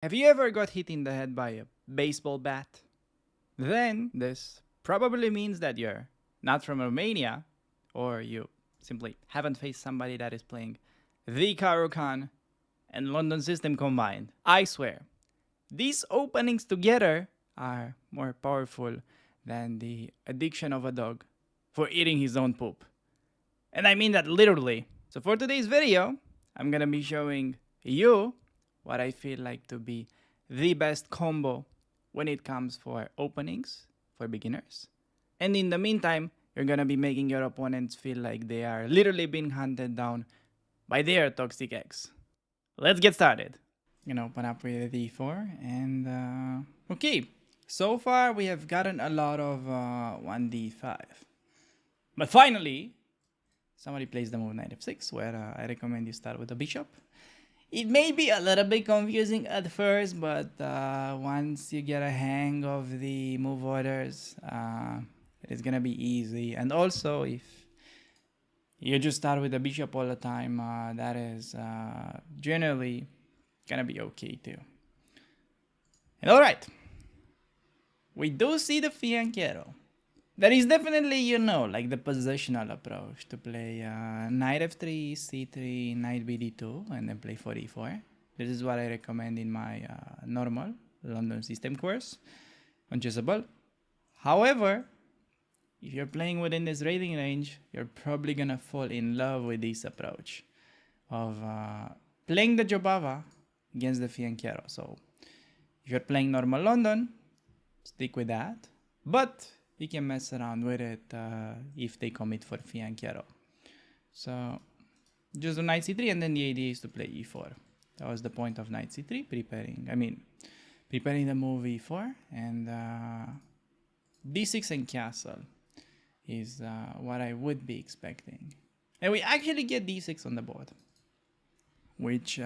Have you ever got hit in the head by a baseball bat? Then this probably means that you're not from Romania, or you simply haven't faced somebody that is playing the Karo-Khan and London system combined. I swear, these openings together are more powerful than the addiction of a dog for eating his own poop. And I mean that literally. So for today's video, I'm gonna be showing you what I feel like to be the best combo when it comes for openings for beginners. And in the meantime, you're gonna be making your opponents feel like they are literally being hunted down by their toxic ex. Let's get started. I'm gonna open up with a d4 and okay. So far we have gotten a lot of 1d5. But finally, somebody plays the move knight f6 where I recommend you start with the bishop. It may be a little bit confusing at first, but once you get a hang of the move orders, it is gonna be easy. And also, if you just start with the bishop all the time, that is generally gonna be okay too. And alright, we do see the fianchetto. That is definitely, like the positional approach to play knight f3, c3, knight bd2, and then play 4e4. This is what I recommend in my normal London system course on Chessable. However, if you're playing within this rating range, you're probably gonna fall in love with this approach of playing the Jobava against the fianchetto. So if you're playing normal London, stick with that. But you can mess around with it if they commit for fianchetto. So just do knight c3, and then the idea is to play e4. That was the point of knight c3, preparing the move e4, and d6 and castle is what I would be expecting. And we actually get d6 on the board, which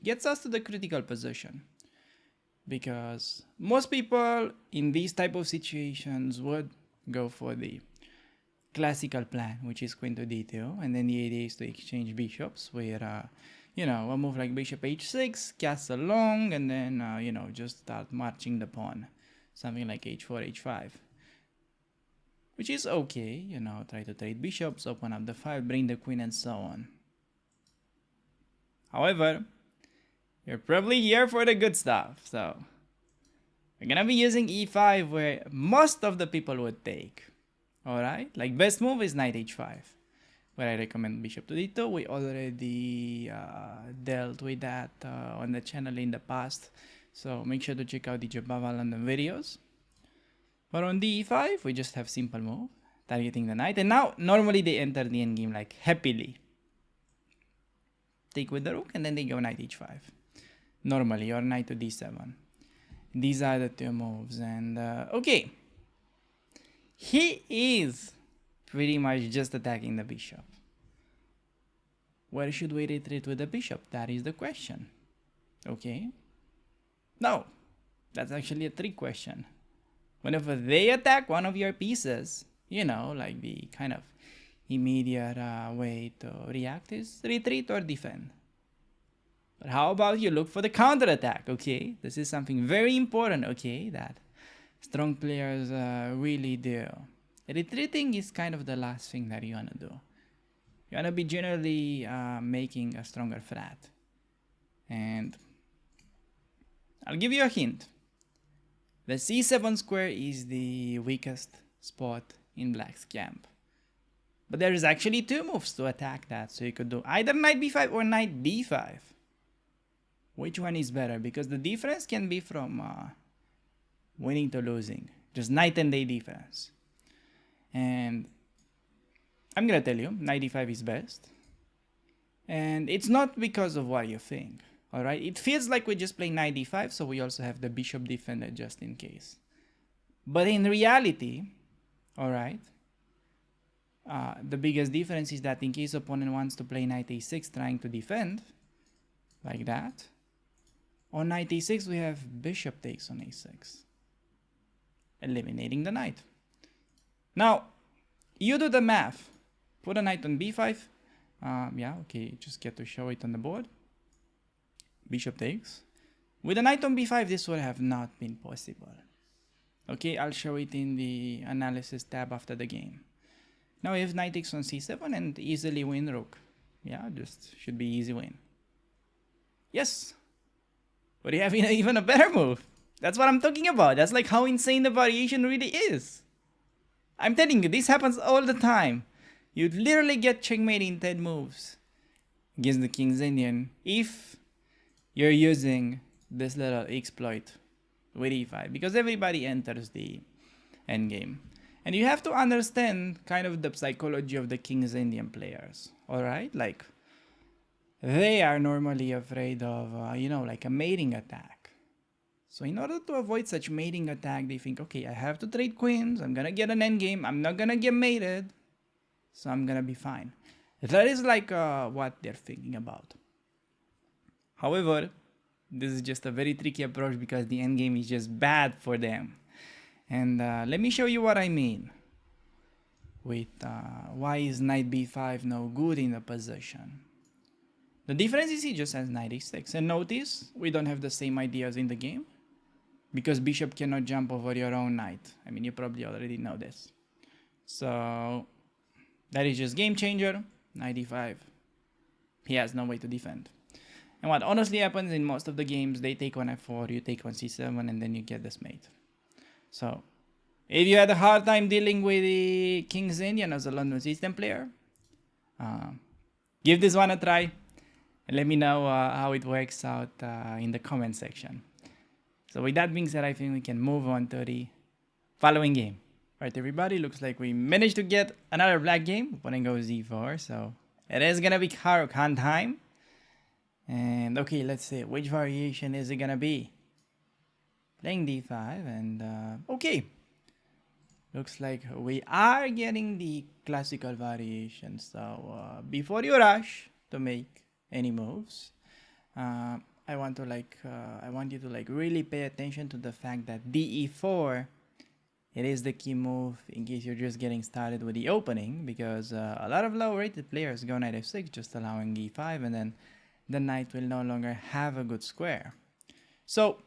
gets us to the critical position. Because most people in these type of situations would go for the classical plan, which is queen to d2, and then the idea is to exchange bishops where a move like bishop h6, castle long, and then just start marching the pawn, something like h4, h5, which is okay. Try to trade bishops, open up the file, bring the queen, and so on. However, you're probably here for the good stuff, so we're gonna be using e5 where most of the people would take. Alright, like best move is knight h5, where I recommend bishop to d2. We already dealt with that on the channel in the past, so make sure to check out the Jobava London videos. But on d5, we just have simple move, targeting the knight, and now normally they enter the endgame like happily. Take with the rook, and then they go knight h5. Normally, or knight to d7. These are the two moves, and okay. He is pretty much just attacking the bishop. Where should we retreat with the bishop? That is the question. Okay. No, that's actually a trick question. Whenever they attack one of your pieces, like the kind of immediate way to react is retreat or defend. But how about you look for the counterattack, okay? This is something very important, okay, that strong players really do. Retreating is kind of the last thing that you want to do. You want to be generally making a stronger threat. And I'll give you a hint. The c7 square is the weakest spot in black's camp. But there is actually two moves to attack that, so you could do either knight b5 or knight d5. Which one is better? Because the difference can be from winning to losing. Just night and day difference. And I'm gonna tell you, knight d5 is best. And it's not because of what you think. Alright? It feels like we just play knight d5, so we also have the bishop defended just in case. But in reality, alright, the biggest difference is that in case opponent wants to play knight a6 trying to defend, like that, on knight a6 we have bishop takes on a6, eliminating the knight. Now, you do the math. Put a knight on b5. Yeah, okay, just get to show it on the board. Bishop takes. With a knight on b5, this would have not been possible. Okay, I'll show it in the analysis tab after the game. Now we have knight takes on c7 and easily win rook. Yeah, just should be easy win. Yes. But you have even a better move. That's what I'm talking about. That's like how insane the variation really is. I'm telling you, this happens all the time. You literally get checkmate in 10 moves against the King's Indian if you're using this little exploit with e5, because everybody enters the endgame. And you have to understand kind of the psychology of the King's Indian players, alright? Like, they are normally afraid of, you know, like a mating attack. So in order to avoid such mating attack, they think, okay, I have to trade queens, I'm gonna get an endgame, I'm not gonna get mated, so I'm gonna be fine. That is like what they're thinking about. However, this is just a very tricky approach because the endgame is just bad for them. And let me show you what I mean with why is knight b5 no good in the position. The difference is he just has knight e6. And notice, we don't have the same ideas in the game because bishop cannot jump over your own knight. I mean, you probably already know this. So that is just game changer. Knight e5. He has no way to defend. And what honestly happens in most of the games, they take on f4, you take on c7, and then you get this mate. So if you had a hard time dealing with the King's Indian as a London system player, give this one a try and let me know how it works out in the comment section. So with that being said, I think we can move on to the following game. Right, everybody, looks like we managed to get another black game. Opponent goes e4, so it is gonna be Karo-Khan time. And okay, let's see, which variation is it gonna be? Playing d5 and okay. Looks like we are getting the classical variation. So before you rush to make any moves, I want you to like really pay attention to the fact that DE4, it is the key move in case you're just getting started with the opening, because a lot of low-rated players go knight f6, just allowing e5, and then the knight will no longer have a good square. So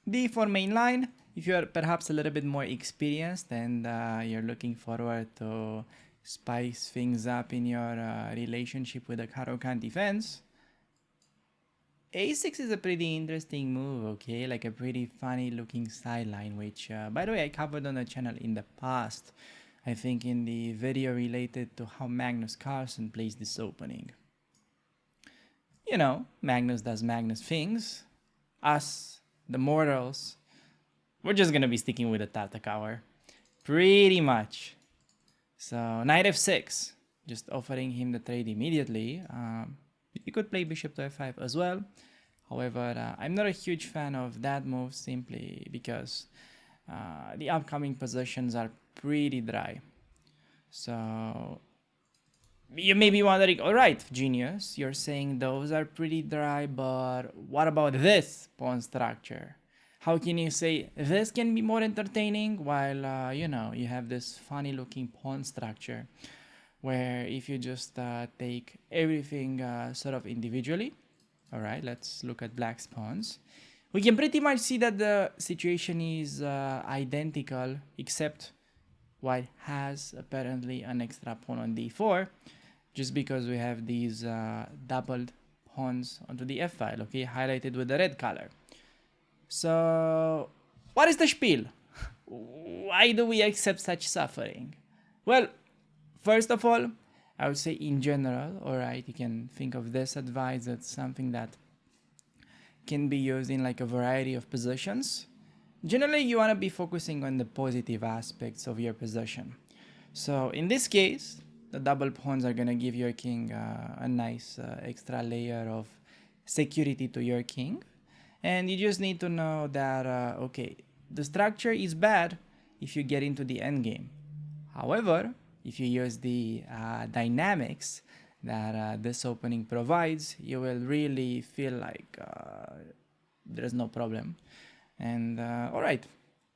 d4 main line, if you're perhaps a little bit more experienced and you're looking forward to spice things up in your relationship with the Karo-Khan defense, a6 is a pretty interesting move, okay? Like a pretty funny looking sideline, which by the way I covered on the channel in the past. I think in the video related to how Magnus Carlsen plays this opening. You know, Magnus does Magnus things. Us, the mortals, we're just gonna be sticking with the Tartakower. Pretty much. So, knight f6. Just offering him the trade immediately. You could play bishop to f5 as well. However, I'm not a huge fan of that move simply because the upcoming positions are pretty dry. So you may be wondering, alright, genius, you're saying those are pretty dry, but what about this pawn structure? How can you say this can be more entertaining while, you know, you have this funny looking pawn structure where if you just take everything sort of individually, alright, let's look at black's pawns. We can pretty much see that the situation is identical, except white has apparently an extra pawn on d4, just because we have these doubled pawns onto the f file, okay, highlighted with the red color. So, what is the spiel? Why do we accept such suffering? Well, first of all, I would say in general, alright, you can think of this advice as something that can be used in like a variety of positions. Generally, you want to be focusing on the positive aspects of your position. So in this case, the double pawns are going to give your king a nice extra layer of security to your king. And you just need to know that, okay, the structure is bad if you get into the endgame. However, if you use the dynamics that this opening provides, you will really feel like there's no problem. And alright,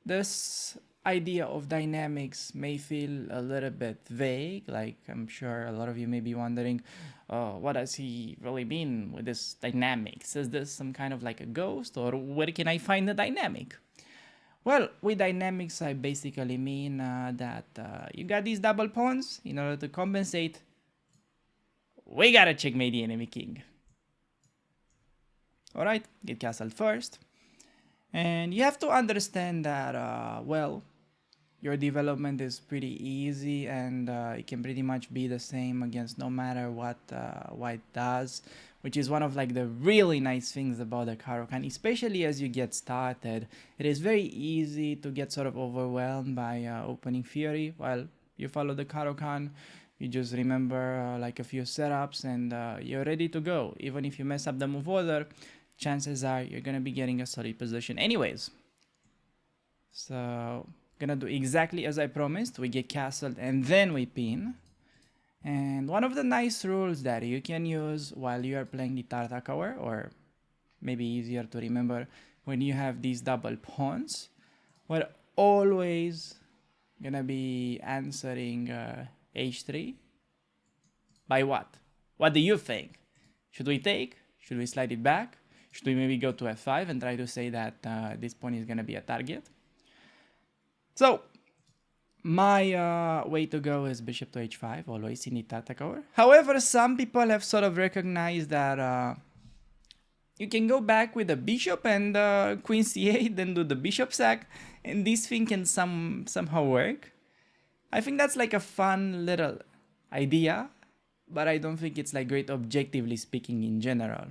this idea of dynamics may feel a little bit vague. Like, I'm sure a lot of you may be wondering, what does he really mean with this dynamics? Is this some kind of like a ghost, or where can I find the dynamic? Well, with dynamics, I basically mean that you got these double pawns. In order to compensate, we gotta checkmate the enemy king. Alright, get castled first. And you have to understand that, well, your development is pretty easy, and it can pretty much be the same against no matter what white does, which is one of like the really nice things about the Karo-Khan, especially as you get started. It is very easy to get sort of overwhelmed by opening Fury. While you follow the Karo-Khan, you just remember like a few setups, and you're ready to go. Even if you mess up the move order, chances are you're gonna be getting a solid position anyways. So gonna do exactly as I promised. We get castled and then we pin. And one of the nice rules that you can use while you are playing the Tartakower, or maybe easier to remember when you have these double pawns, we're always gonna be answering h3 by what? What do you think? Should we take? Should we slide it back? Should we maybe go to f5 and try to say that this pawn is gonna be a target? So, my way to go is bishop to h5, always in the Tartakower. However, some people have sort of recognized that you can go back with the bishop and queen c8, then do the bishop sack, and this thing can somehow work. I think that's like a fun little idea, but I don't think it's like great objectively speaking in general.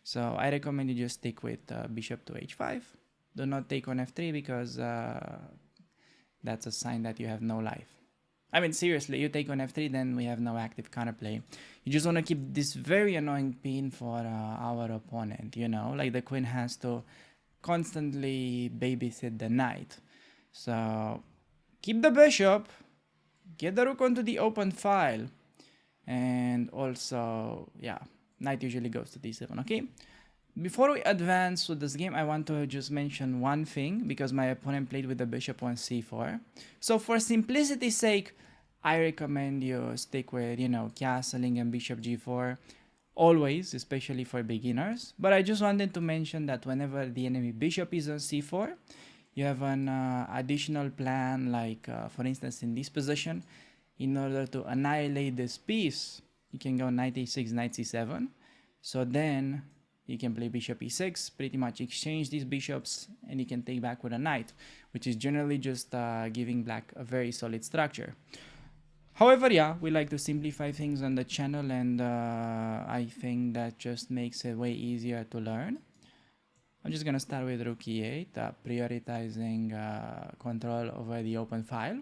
So I recommend you just stick with bishop to h5. Do not take on f3 because that's a sign that you have no life. I mean, seriously, you take on f3, then we have no active counterplay. You just want to keep this very annoying pin for our opponent, you know? Like the queen has to constantly babysit the knight. So keep the bishop, get the rook onto the open file, and also, yeah, knight usually goes to d7, okay? Before we advance with this game, I want to just mention one thing, because my opponent played with the bishop on c4. So for simplicity's sake, I recommend you stick with, you know, castling and bishop g4, always, especially for beginners. But I just wanted to mention that whenever the enemy bishop is on c4, you have an additional plan, like for instance in this position, in order to annihilate this piece, you can go knight a6, knight c7. So then you can play bishop e6, pretty much exchange these bishops, and you can take back with a knight, which is generally just giving black a very solid structure. However, yeah, we like to simplify things on the channel, and I think that just makes it way easier to learn. I'm just gonna start with rook e8, prioritizing control over the open file.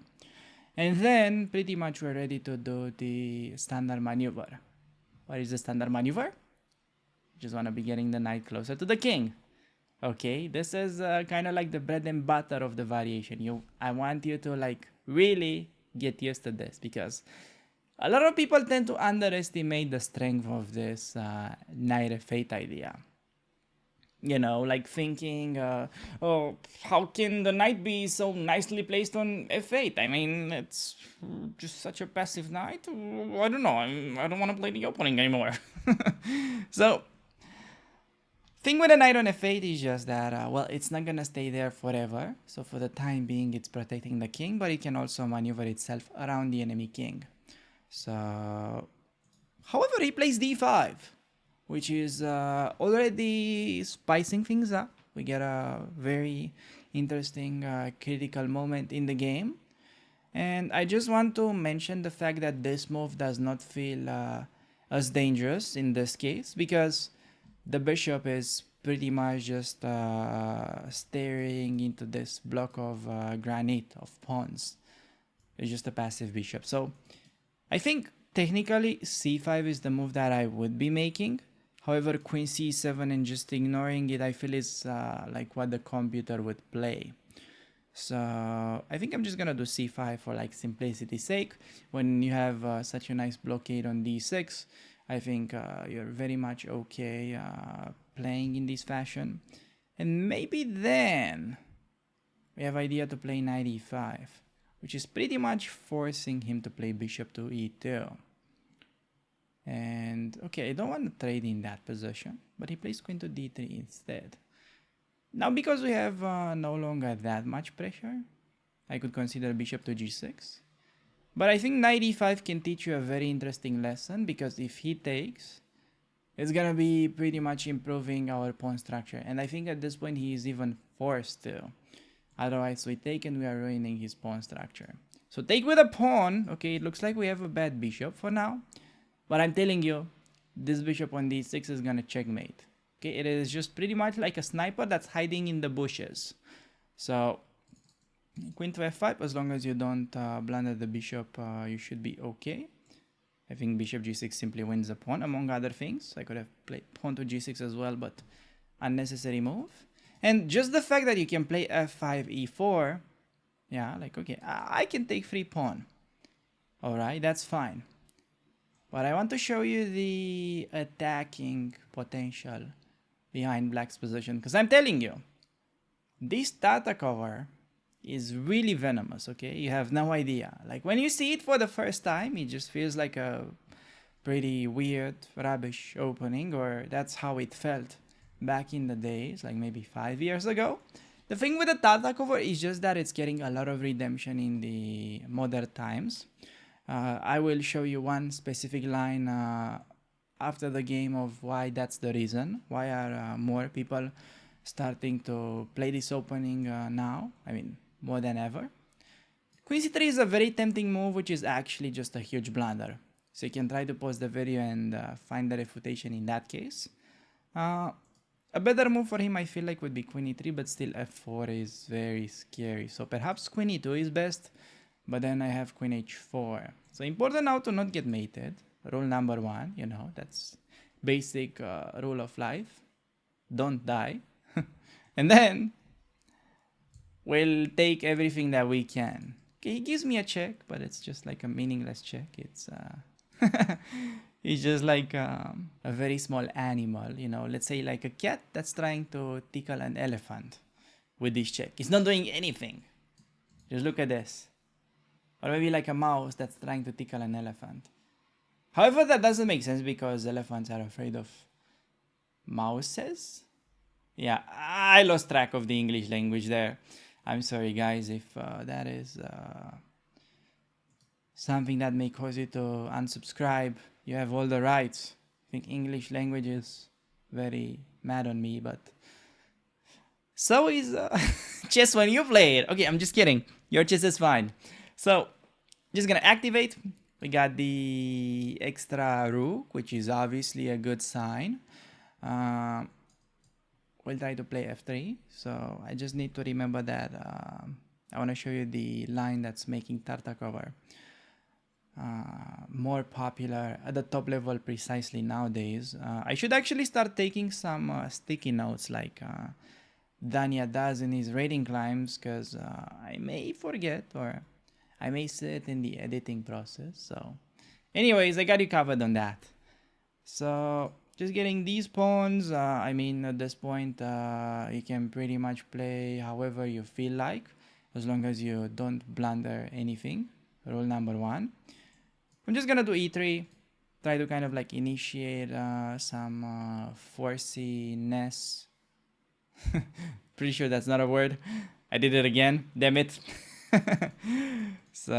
And then pretty much we're ready to do the standard maneuver. What is the standard maneuver? Just want to be getting the knight closer to the king. Okay, this is kind of like the bread and butter of the variation. I want you to like really get used to this, because a lot of people tend to underestimate the strength of this knight f8 idea. You know, like thinking, oh, how can the knight be so nicely placed on f8? I mean, it's just such a passive knight. I don't know. I don't want to play the opening anymore. So, thing with a knight on f8 is just that, well, it's not gonna stay there forever. So for the time being, it's protecting the king, but it can also maneuver itself around the enemy king. So, however, he plays d5, which is already spicing things up. We get a very interesting critical moment in the game. And I just want to mention the fact that this move does not feel as dangerous in this case, because the bishop is pretty much just staring into this block of granite of pawns. It's just a passive bishop. So I think technically c5 is the move that I would be making. However, queen c7 and just ignoring it, I feel is like what the computer would play. So I think I'm just gonna do c5 for like simplicity's sake. When you have such a nice blockade on d6, I think you're very much okay playing in this fashion. And maybe then we have idea to play knight e5, which is pretty much forcing him to play bishop to e2. And okay, I don't want to trade in that position, but he plays queen to d3 instead. Now, because we have no longer that much pressure, I could consider bishop to g6. But I think knight e5 can teach you a very interesting lesson, because if he takes, it's gonna be pretty much improving our pawn structure. And I think at this point he is even forced to. Otherwise, we take and we are ruining his pawn structure. So take with a pawn. Okay, it looks like we have a bad bishop for now. But I'm telling you, this bishop on d6 is gonna checkmate. Okay, it is just pretty much like a sniper that's hiding in the bushes. So queen to f5, as long as you don't blunder the bishop, you should be okay. I think bishop g6 simply wins the pawn, among other things. I could have played pawn to g6 as well, but unnecessary move. And just the fact that you can play f5, e4, yeah, like, okay, I can take free pawn. Alright, that's fine. But I want to show you the attacking potential behind black's position, because I'm telling you, this Tartakower is really venomous, okay? You have no idea. Like, when you see it for the first time, it just feels like a pretty weird, rubbish opening, or that's how it felt back in the days, like maybe 5 years ago. The thing with the Tartakower is just that it's getting a lot of redemption in the modern times. I will show you one specific line after the game of why that's the reason. Why are more people starting to play this opening now? I mean, more than ever. Queen c3 is a very tempting move, which is actually just a huge blunder. So you can try to pause the video and find the refutation in that case. A better move for him, I feel like, would be queen e3, but still f4 is very scary. So perhaps queen e2 is best, but then I have queen h4. So important now to not get mated. Rule number 1, you know, that's basic rule of life. Don't die. And then we'll take everything that we can. Okay, he gives me a check, but it's just like a meaningless check. It's it's just like a very small animal, you know, let's say like a cat that's trying to tickle an elephant with this check. It's not doing anything. Just look at this. Or maybe like a mouse that's trying to tickle an elephant. However, that doesn't make sense because elephants are afraid of mouses. Yeah, I lost track of the English language there. I'm sorry, guys, if that is something that may cause you to unsubscribe. You have all the rights. I think English language is very mad on me, but so is chess when you play it. Okay, I'm just kidding. Your chess is fine. So, just gonna activate. We got the extra rook, which is obviously a good sign. We'll try to play f3. So, I just need to remember that I want to show you the line that's making Tartakower more popular at the top level precisely nowadays. I should actually start taking some sticky notes like Dania does in his rating climbs, because I may forget or I may see it in the editing process. So anyways, I got you covered on that. So just getting these pawns, I mean, at this point you can pretty much play however you feel like, as long as you don't blunder anything. Rule number 1. I'm just gonna do e3, try to kind of like initiate some forciness. Pretty sure that's not a word. I did it again, damn it. So,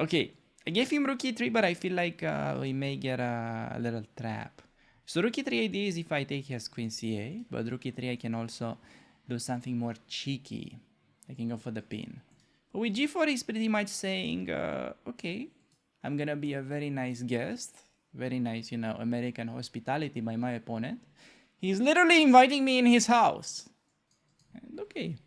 okay, I gave him rook e3, but I feel like we may get a little trap. So rook e3 idea is if I take, he has queen ca, but rook e3 I can also do something more cheeky. I can go for the pin. But with g4 he's pretty much saying, okay, I'm gonna be a very nice guest. Very nice, you know, American hospitality by my opponent. He's literally inviting me in his house. And okay,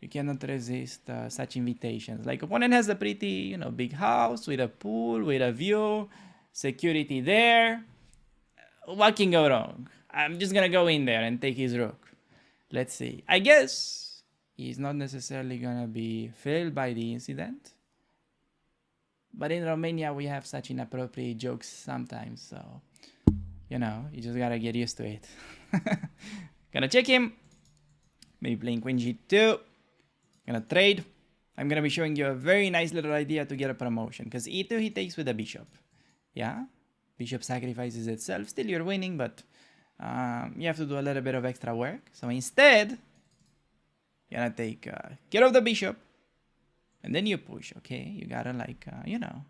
you cannot resist such invitations. Like, opponent has a pretty, you know, big house with a pool, with a view, security there. What can go wrong? I'm just gonna go in there and take his rook. Let's see. I guess he's not necessarily gonna be thrilled by the incident. But in Romania, we have such inappropriate jokes sometimes, so, you know, you just gotta get used to it. Gonna check him. Maybe playing queen g2. Gonna trade. I'm gonna be showing you a very nice little idea to get a promotion. Because e2 he takes with a bishop. Yeah? Bishop sacrifices itself. Still you're winning, but you have to do a little bit of extra work. So instead, you're gonna take care of the bishop. And then you push, okay? You gotta like, you know.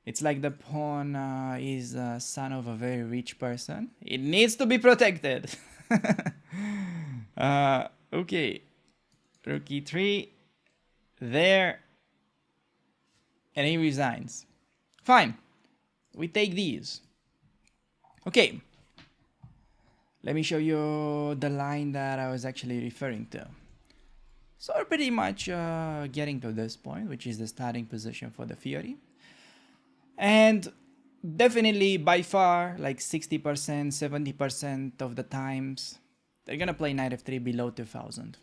It's like the pawn is a son of a very rich person. It needs to be protected. Okay. Rook e3. There. And he resigns. Fine. We take these. Okay. Let me show you the line that I was actually referring to. So we're pretty much getting to this point, which is the starting position for the Fury. And definitely by far, like 60%, 70% of the times, they're gonna play knight f3 below 2000.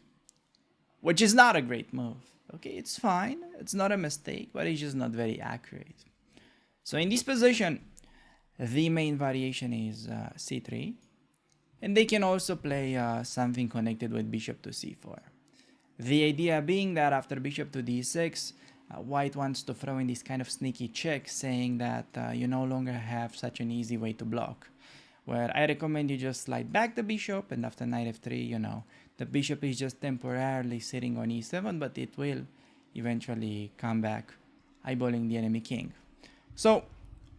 Which is not a great move. Okay, it's fine. It's not a mistake, but it's just not very accurate. So in this position, the main variation is c3. And they can also play something connected with bishop to c4. The idea being that after bishop to d6, white wants to throw in this kind of sneaky check, saying that you no longer have such an easy way to block. Where I recommend you just slide back the bishop, and after knight f3, you know, the bishop is just temporarily sitting on e7, but it will eventually come back, eyeballing the enemy king. So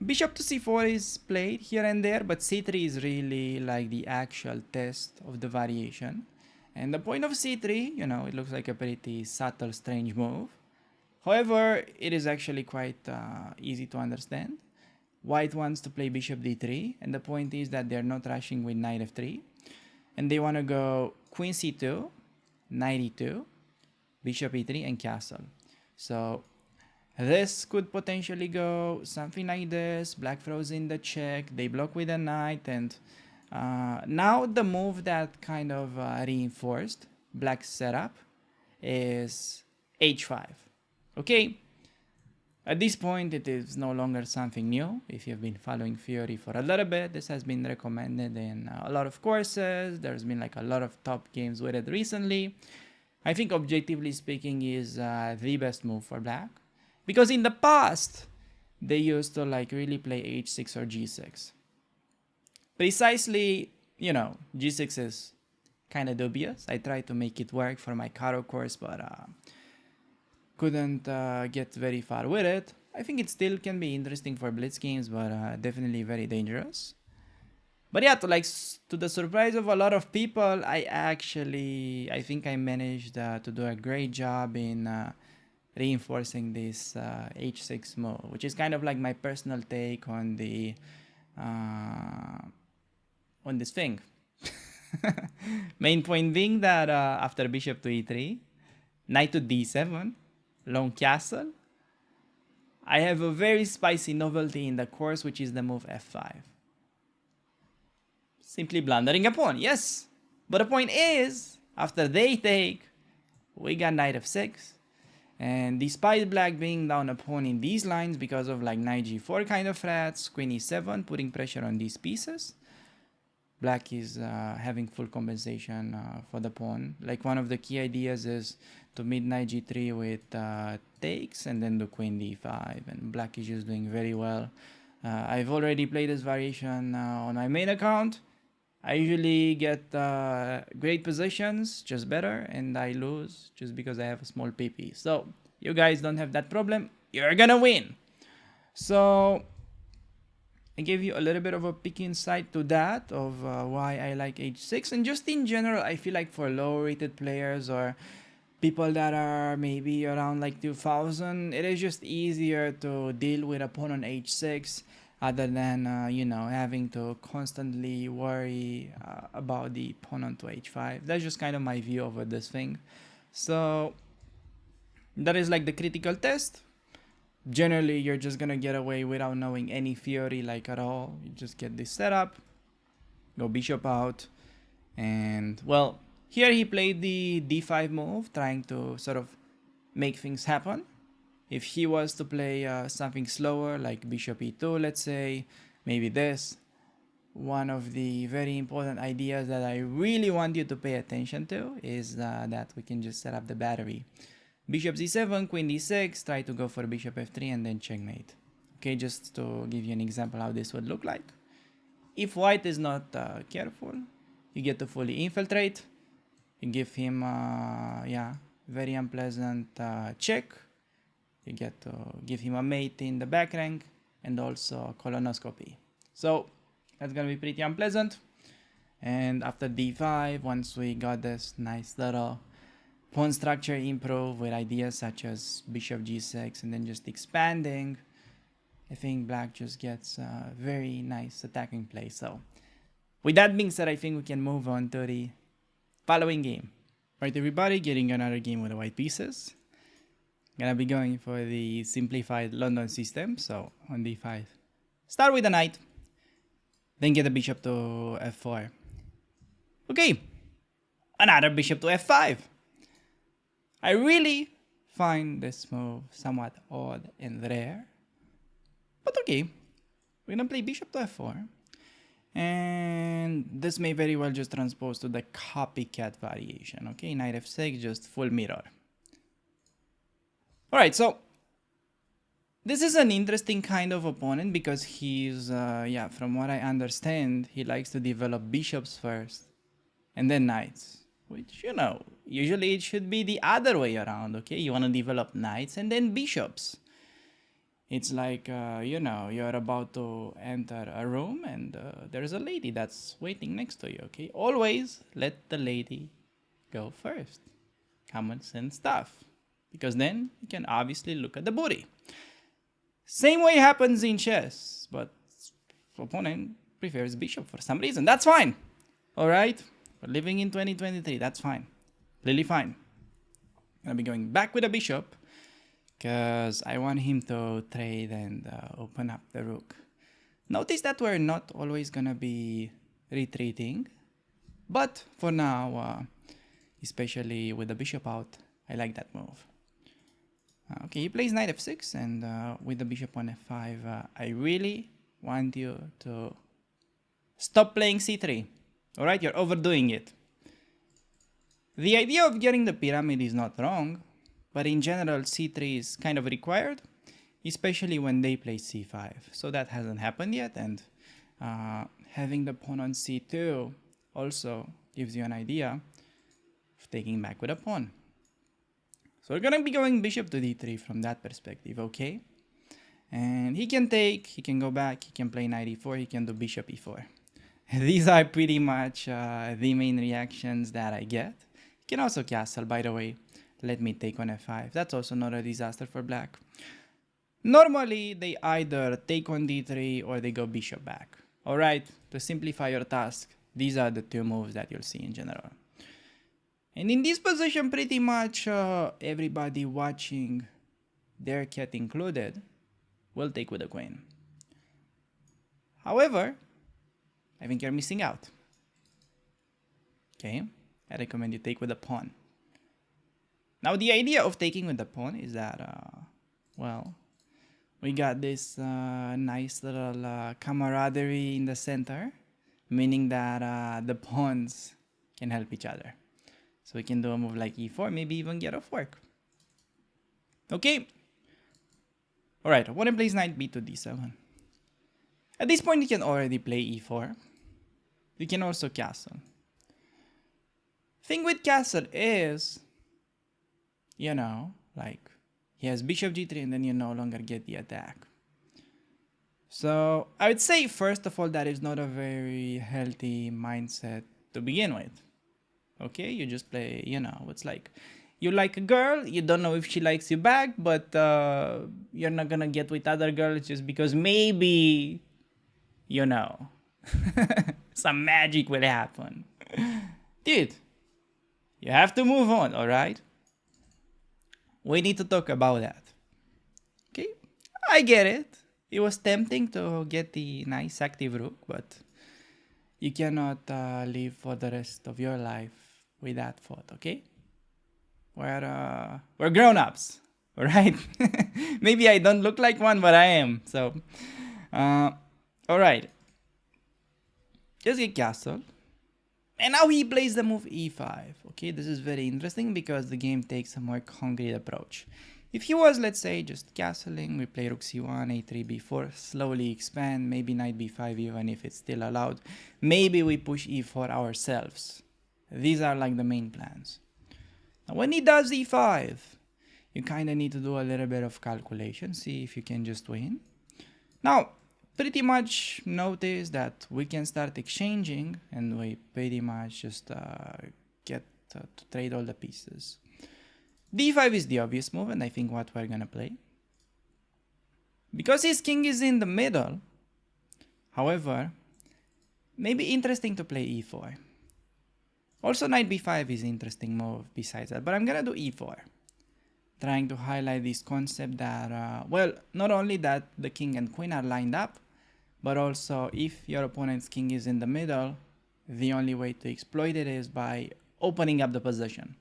bishop to c4 is played here and there, but c3 is really like the actual test of the variation. And the point of c3, you know, it looks like a pretty subtle, strange move. However, it is actually quite easy to understand. White wants to play bishop d3, and the point is that they're not rushing with knight f3. And they want to go queen c2, knight e2, bishop e3, and castle. So this could potentially go something like this. Black throws in the check, they block with a knight, and now the move that kind of reinforced Black's setup is h5. Okay, at this point it is no longer something new. If you've been following Fury for a little bit, this has been recommended in a lot of courses. There's been like a lot of top games with it recently. I think objectively speaking is the best move for Black. Because in the past, they used to like really play h6 or g6. Precisely, you know, g6 is kind of dubious. I tried to make it work for my Karo course, but couldn't get very far with it. I think it still can be interesting for blitz games, but definitely very dangerous. But yeah, to the surprise of a lot of people, I think I managed to do a great job in reinforcing this h6 move, which is kind of like my personal take on the on this thing. Main point being that after bishop to e3, knight to d7, long castle, I have a very spicy novelty in the course, which is the move f5. Simply blundering a pawn, yes. But the point is, after they take, we got knight f6. And despite Black being down a pawn in these lines because of like knight g4 kind of threats, queen e7, putting pressure on these pieces, Black is having full compensation for the pawn. Like one of the key ideas is to meet knight g3 with takes and then the queen d5, and Black is just doing very well. I've already played this variation on my main account. I usually get great positions, just better, and I lose just because I have a small PP. So you guys don't have that problem. You're gonna win. So I gave you a little bit of a peek insight to that of why I like h6, and just in general, I feel like for low-rated players or people that are maybe around like 2000, it is just easier to deal with a pawn on h6 other than you know, having to constantly worry about the pawn onto h5. That's just kind of my view over this thing. So that is like the critical test. Generally, you're just gonna get away without knowing any theory like at all. You just get this setup, go bishop out, and well, here he played the d5 move, trying to sort of make things happen. If he was to play something slower, like bishop e2, let's say, maybe this, one of the very important ideas that I really want you to pay attention to is that we can just set up the battery. Bishop c7, queen d6, try to go for bishop f3 and then checkmate. Okay, just to give you an example how this would look like. If white is not careful, you get to fully infiltrate. You give him, very unpleasant check. You get to give him a mate in the back rank and also colonoscopy. So that's gonna be pretty unpleasant. And after d5, once we got this nice little pawn structure improve with ideas such as bishop g6 and then just expanding, I think black just gets a very nice attacking play. So with that being said, I think we can move on to the following game. Right, everybody, getting another game with the white pieces. Gonna be going for the simplified London system. So on d5, start with the knight, then get the bishop to f4. Okay, another bishop to f5. I really find this move somewhat odd and rare, but okay. We're gonna play bishop to f4, and this may very well just transpose to the copycat variation. Okay, knight f6, just full mirror. Alright, so this is an interesting kind of opponent because he's, from what I understand, he likes to develop bishops first and then knights. Which, usually it should be the other way around, okay? You want to develop knights and then bishops. It's like, you're about to enter a room and there's a lady that's waiting next to you, okay? Always let the lady go first. Common sense stuff. Because then you can obviously look at the booty. Same way happens in chess, but opponent prefers bishop for some reason. That's fine. Alright? We're living in 2023. That's fine. Really fine. I'm gonna be going back with a bishop because I want him to trade and open up the rook. Notice that we're not always gonna be retreating, but for now, especially with the bishop out, I like that move. Okay, he plays knight f6 and with the bishop on f5, I really want you to stop playing c3. Alright, you're overdoing it. The idea of getting the pyramid is not wrong, but in general c3 is kind of required, especially when they play c5. So that hasn't happened yet, and having the pawn on c2 also gives you an idea of taking back with a pawn. So we're gonna be going bishop to d3 from that perspective, okay? And he can take, he can go back, he can play knight e4, he can do bishop e4. These are pretty much the main reactions that I get. You can also castle, by the way. Let me take on f5. That's also not a disaster for black. Normally, they either take on d3 or they go bishop back. Alright, to simplify your task, these are the two moves that you'll see in general. And in this position, pretty much everybody watching, their cat included, will take with the queen. However, I think you're missing out. Okay, I recommend you take with the pawn. Now, the idea of taking with the pawn is that, we got this nice little camaraderie in the center, meaning that the pawns can help each other. So we can do a move like e4, maybe even get off work. Okay. Alright, opponent plays knight b to d7. At this point, you can already play e4. You can also castle. Thing with castle is, he has bishop g3 and then you no longer get the attack. So I would say, first of all, that is not a very healthy mindset to begin with. Okay, you just play, it's like, you like a girl, you don't know if she likes you back, but you're not gonna get with other girls just because maybe, some magic will happen. Dude, you have to move on, alright? We need to talk about that. Okay, I get it. It was tempting to get the nice active rook, but you cannot live for the rest of your life with that thought, okay? We're grown-ups, alright? Maybe I don't look like one, but I am. So, alright. just get castle. And now he plays the move e5. Okay, this is very interesting because the game takes a more concrete approach. If he was, let's say, just castling, we play rook c1, a3, b4, slowly expand, maybe knight b5 even if it's still allowed. Maybe we push e4 ourselves. These are like the main plans. Now when he does e5, you kind of need to do a little bit of calculation, see if you can just win. Now, pretty much notice that we can start exchanging and we pretty much just get to trade all the pieces. d5 is the obvious move and I think what we're gonna play. Because his king is in the middle, however, maybe interesting to play e4. Also knight b5 is an interesting move besides that, but I'm gonna do e4. Trying to highlight this concept that, well, not only that the king and queen are lined up, but also if your opponent's king is in the middle, the only way to exploit it is by opening up the position.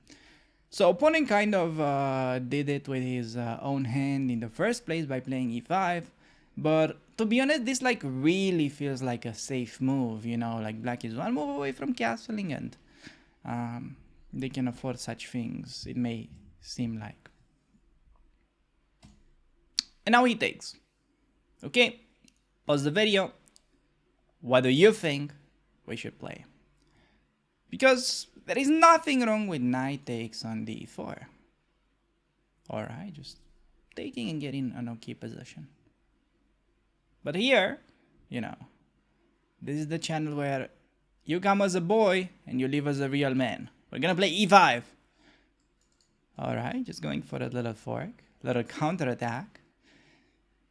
So opponent kind of did it with his own hand in the first place by playing e5, but to be honest, this like really feels like a safe move, you know, like black is one move away from castling and they can afford such things, it may seem like. And now he takes. Okay, pause the video. What do you think we should play? Because there is nothing wrong with knight takes on d4. Alright, just taking and getting an okay position. But here, you know, this is the channel where you come as a boy and you live as a real man. We're gonna play e5. Alright, just going for a little fork, little counter attack.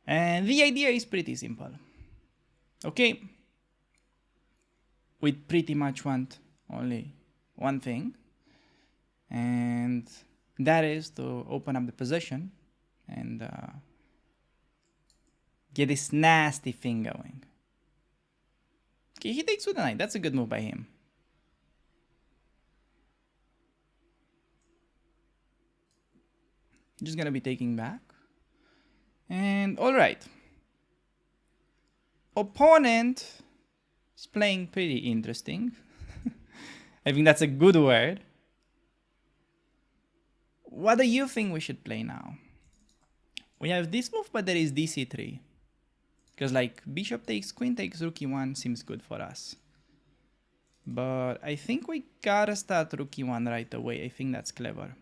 And the idea is pretty simple. Okay, we pretty much want only one thing, and that is to open up the position and get this nasty thing going. Okay, he takes with the knight. That's a good move by him. Just gonna be taking back. And alright. Opponent is playing pretty interesting. I think that's a good word. What do you think we should play now? We have this move, but there is dc3. Because like bishop takes, queen takes, rook e1 seems good for us. But I think we gotta start rook e1 right away. I think that's clever.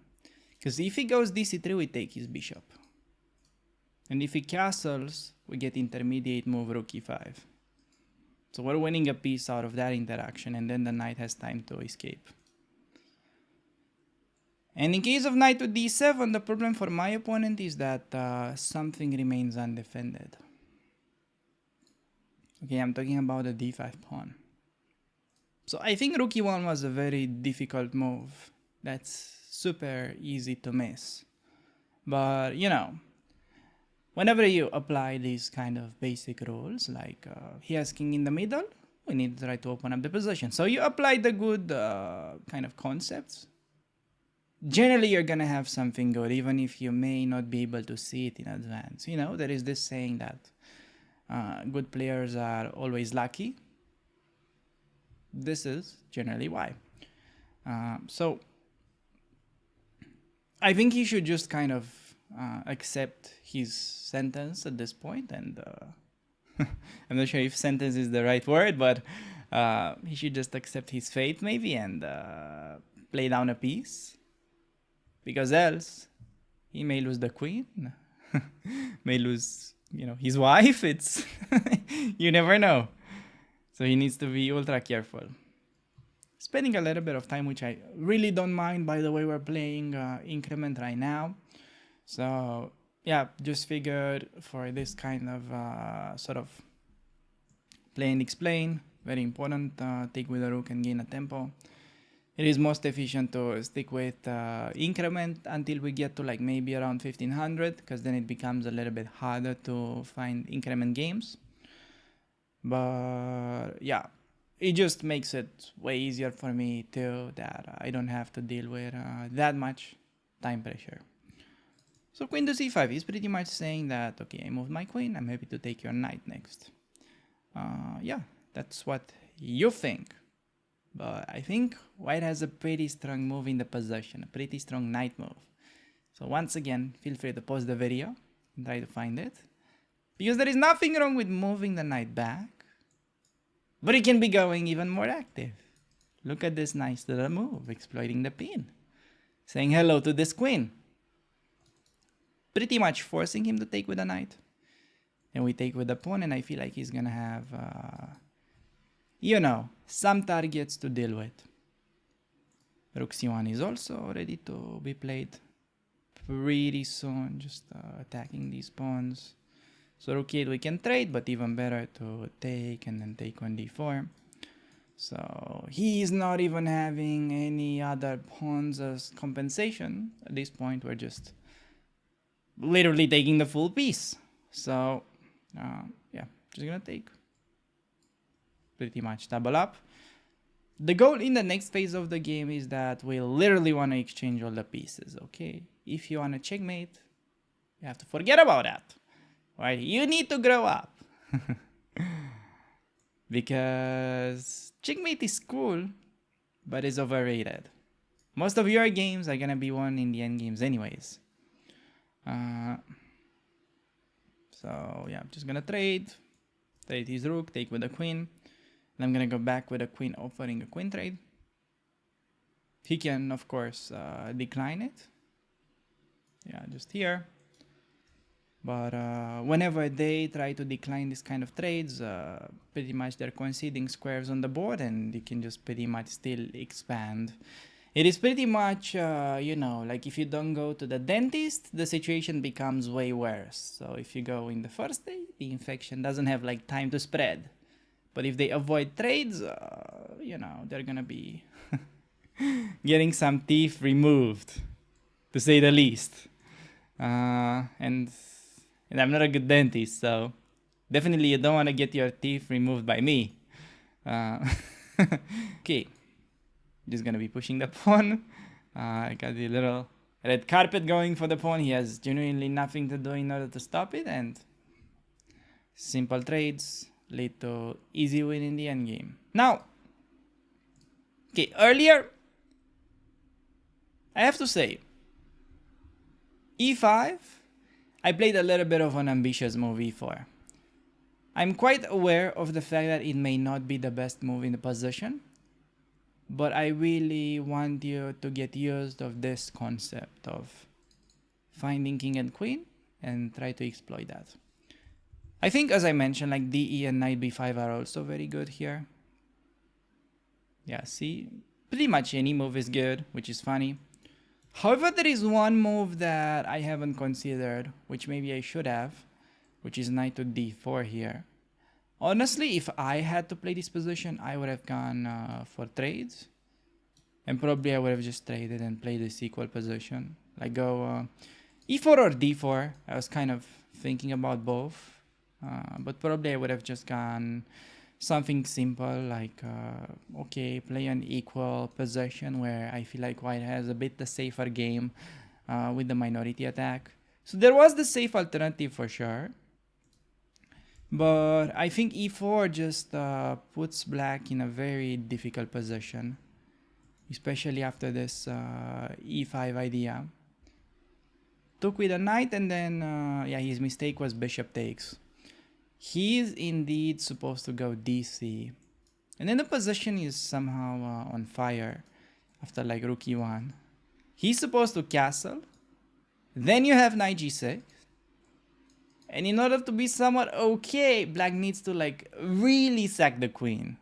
Because if he goes dc3, we take his bishop. And if he castles, we get intermediate move rook e5. So we're winning a piece out of that interaction, and then the knight has time to escape. And in case of knight to d7, the problem for my opponent is that something remains undefended. Okay, I'm talking about the d5 pawn. So I think rook e1 was a very difficult move. That's super easy to miss. But, you know, whenever you apply these kind of basic rules, like he has king in the middle, we need to try to open up the position. So you apply the good kind of concepts. Generally, you're gonna have something good, even if you may not be able to see it in advance. You know, there is this saying that good players are always lucky. This is generally why. So I think he should just kind of accept his sentence at this point, and I'm not sure if sentence is the right word, but he should just accept his fate maybe and play down a piece, because else he may lose the queen, may lose, you know, his wife. It's you never know, so he needs to be ultra careful. Spending a little bit of time, which I really don't mind. By the way, we're playing increment right now. So yeah, just figured for this kind of sort of play and explain, very important, take with a rook and gain a tempo. It is most efficient to stick with increment until we get to like maybe around 1500, because then it becomes a little bit harder to find increment games. But yeah, it just makes it way easier for me too, that I don't have to deal with that much time pressure. So queen to c5, he's pretty much saying that, okay, I moved my queen, I'm happy to take your knight next. Yeah, that's what you think. But I think white has a pretty strong move in the possession, a pretty strong knight move. So once again, feel free to pause the video and try to find it. Because there is nothing wrong with moving the knight back. But it can be going even more active. Look at this nice little move, exploiting the pin. Saying hello to this queen. Pretty much forcing him to take with the knight. And we take with the pawn, and I feel like he's gonna have, some targets to deal with. Rook c1 is also ready to be played pretty soon, just attacking these pawns. So rook e8 we can trade, but even better to take and then take on d4. So he's not even having any other pawns as compensation. At this point, we're just literally taking the full piece. So yeah, just gonna take. Pretty much double up. The goal in the next phase of the game is that we literally want to exchange all the pieces, okay? If you want to checkmate, you have to forget about that. Right? You need to grow up. Because checkmate is cool, but it's overrated. Most of your games are gonna be won in the endgames anyways. So yeah, I'm just gonna trade his rook, take with the queen. And I'm gonna go back with a queen, offering a queen trade. He can, of course, decline it. Yeah, just here. But whenever they try to decline this kind of trades, pretty much they're conceding squares on the board, and you can just pretty much still expand. It is pretty much, like if you don't go to the dentist, the situation becomes way worse. So if you go in the first day, the infection doesn't have like time to spread. But if they avoid trades, they're gonna be getting some teeth removed, to say the least. And I'm not a good dentist, so definitely you don't want to get your teeth removed by me. Okay, just gonna be pushing the pawn. I got the little red carpet going for the pawn. He has genuinely nothing to do in order to stop it, and simple trades lead to easy win in the endgame. Now, okay, earlier, I have to say, e5, I played a little bit of an ambitious move e4. I'm quite aware of the fact that it may not be the best move in the position, but I really want you to get used of this concept of finding king and queen and try to exploit that. I think, as I mentioned, like DE and knight b5 are also very good here. Yeah, see, pretty much any move is good, which is funny. However, there is one move that I haven't considered, which maybe I should have, which is knight to d4 here. Honestly, if I had to play this position, I would have gone for trades. And probably I would have just traded and played this equal position. Like go e4 or d4. I was kind of thinking about both. But probably I would have just gone something simple like, okay, play an equal possession where I feel like white has a bit the safer game with the minority attack. So there was the safe alternative for sure. But I think e4 just puts black in a very difficult position, especially after this e5 idea. Took with a knight, and then, yeah, his mistake was bishop takes. He is indeed supposed to go dc. And then the position is somehow on fire after like rook e1. He's supposed to castle. Then you have knight g6. And in order to be somewhat okay, black needs to like really sack the queen.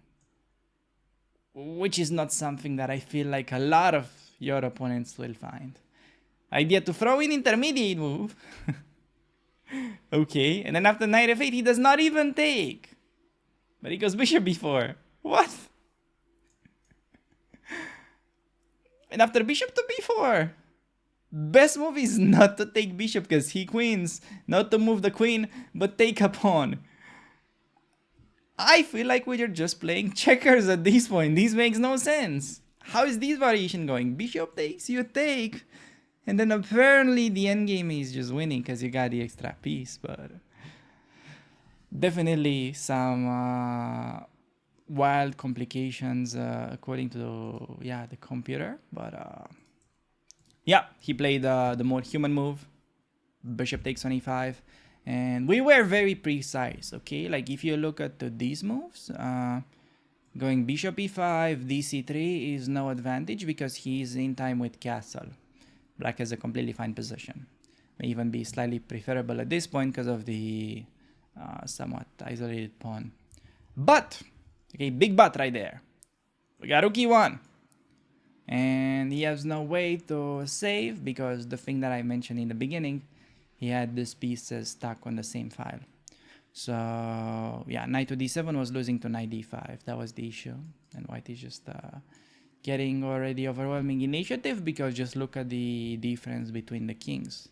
Which is not something that I feel like a lot of your opponents will find. Idea to throw in intermediate move. Okay, and then after knight f8, he does not even take. But he goes bishop b4. What? And after bishop to b4. Best move is not to take bishop because he queens. Not to move the queen, but take a pawn. I feel like we're just playing checkers at this point. This makes no sense. How is this variation going? Bishop takes, you take. And then apparently the endgame is just winning because you got the extra piece. But definitely some wild complications according to the computer. But yeah, he played the more human move, bishop takes on e5, and we were very precise. Okay, like if you look at these moves, going bishop e5, dc3 is no advantage because he's in time with castle. Black has a completely fine position. May even be slightly preferable at this point because of the somewhat isolated pawn. But, okay, big but right there. We got rook e1. And he has no way to save because the thing that I mentioned in the beginning, he had these pieces stuck on the same file. So, yeah, knight to d7 was losing to knight d5. That was the issue. And white is just getting already overwhelming initiative because just look at the difference between the kings.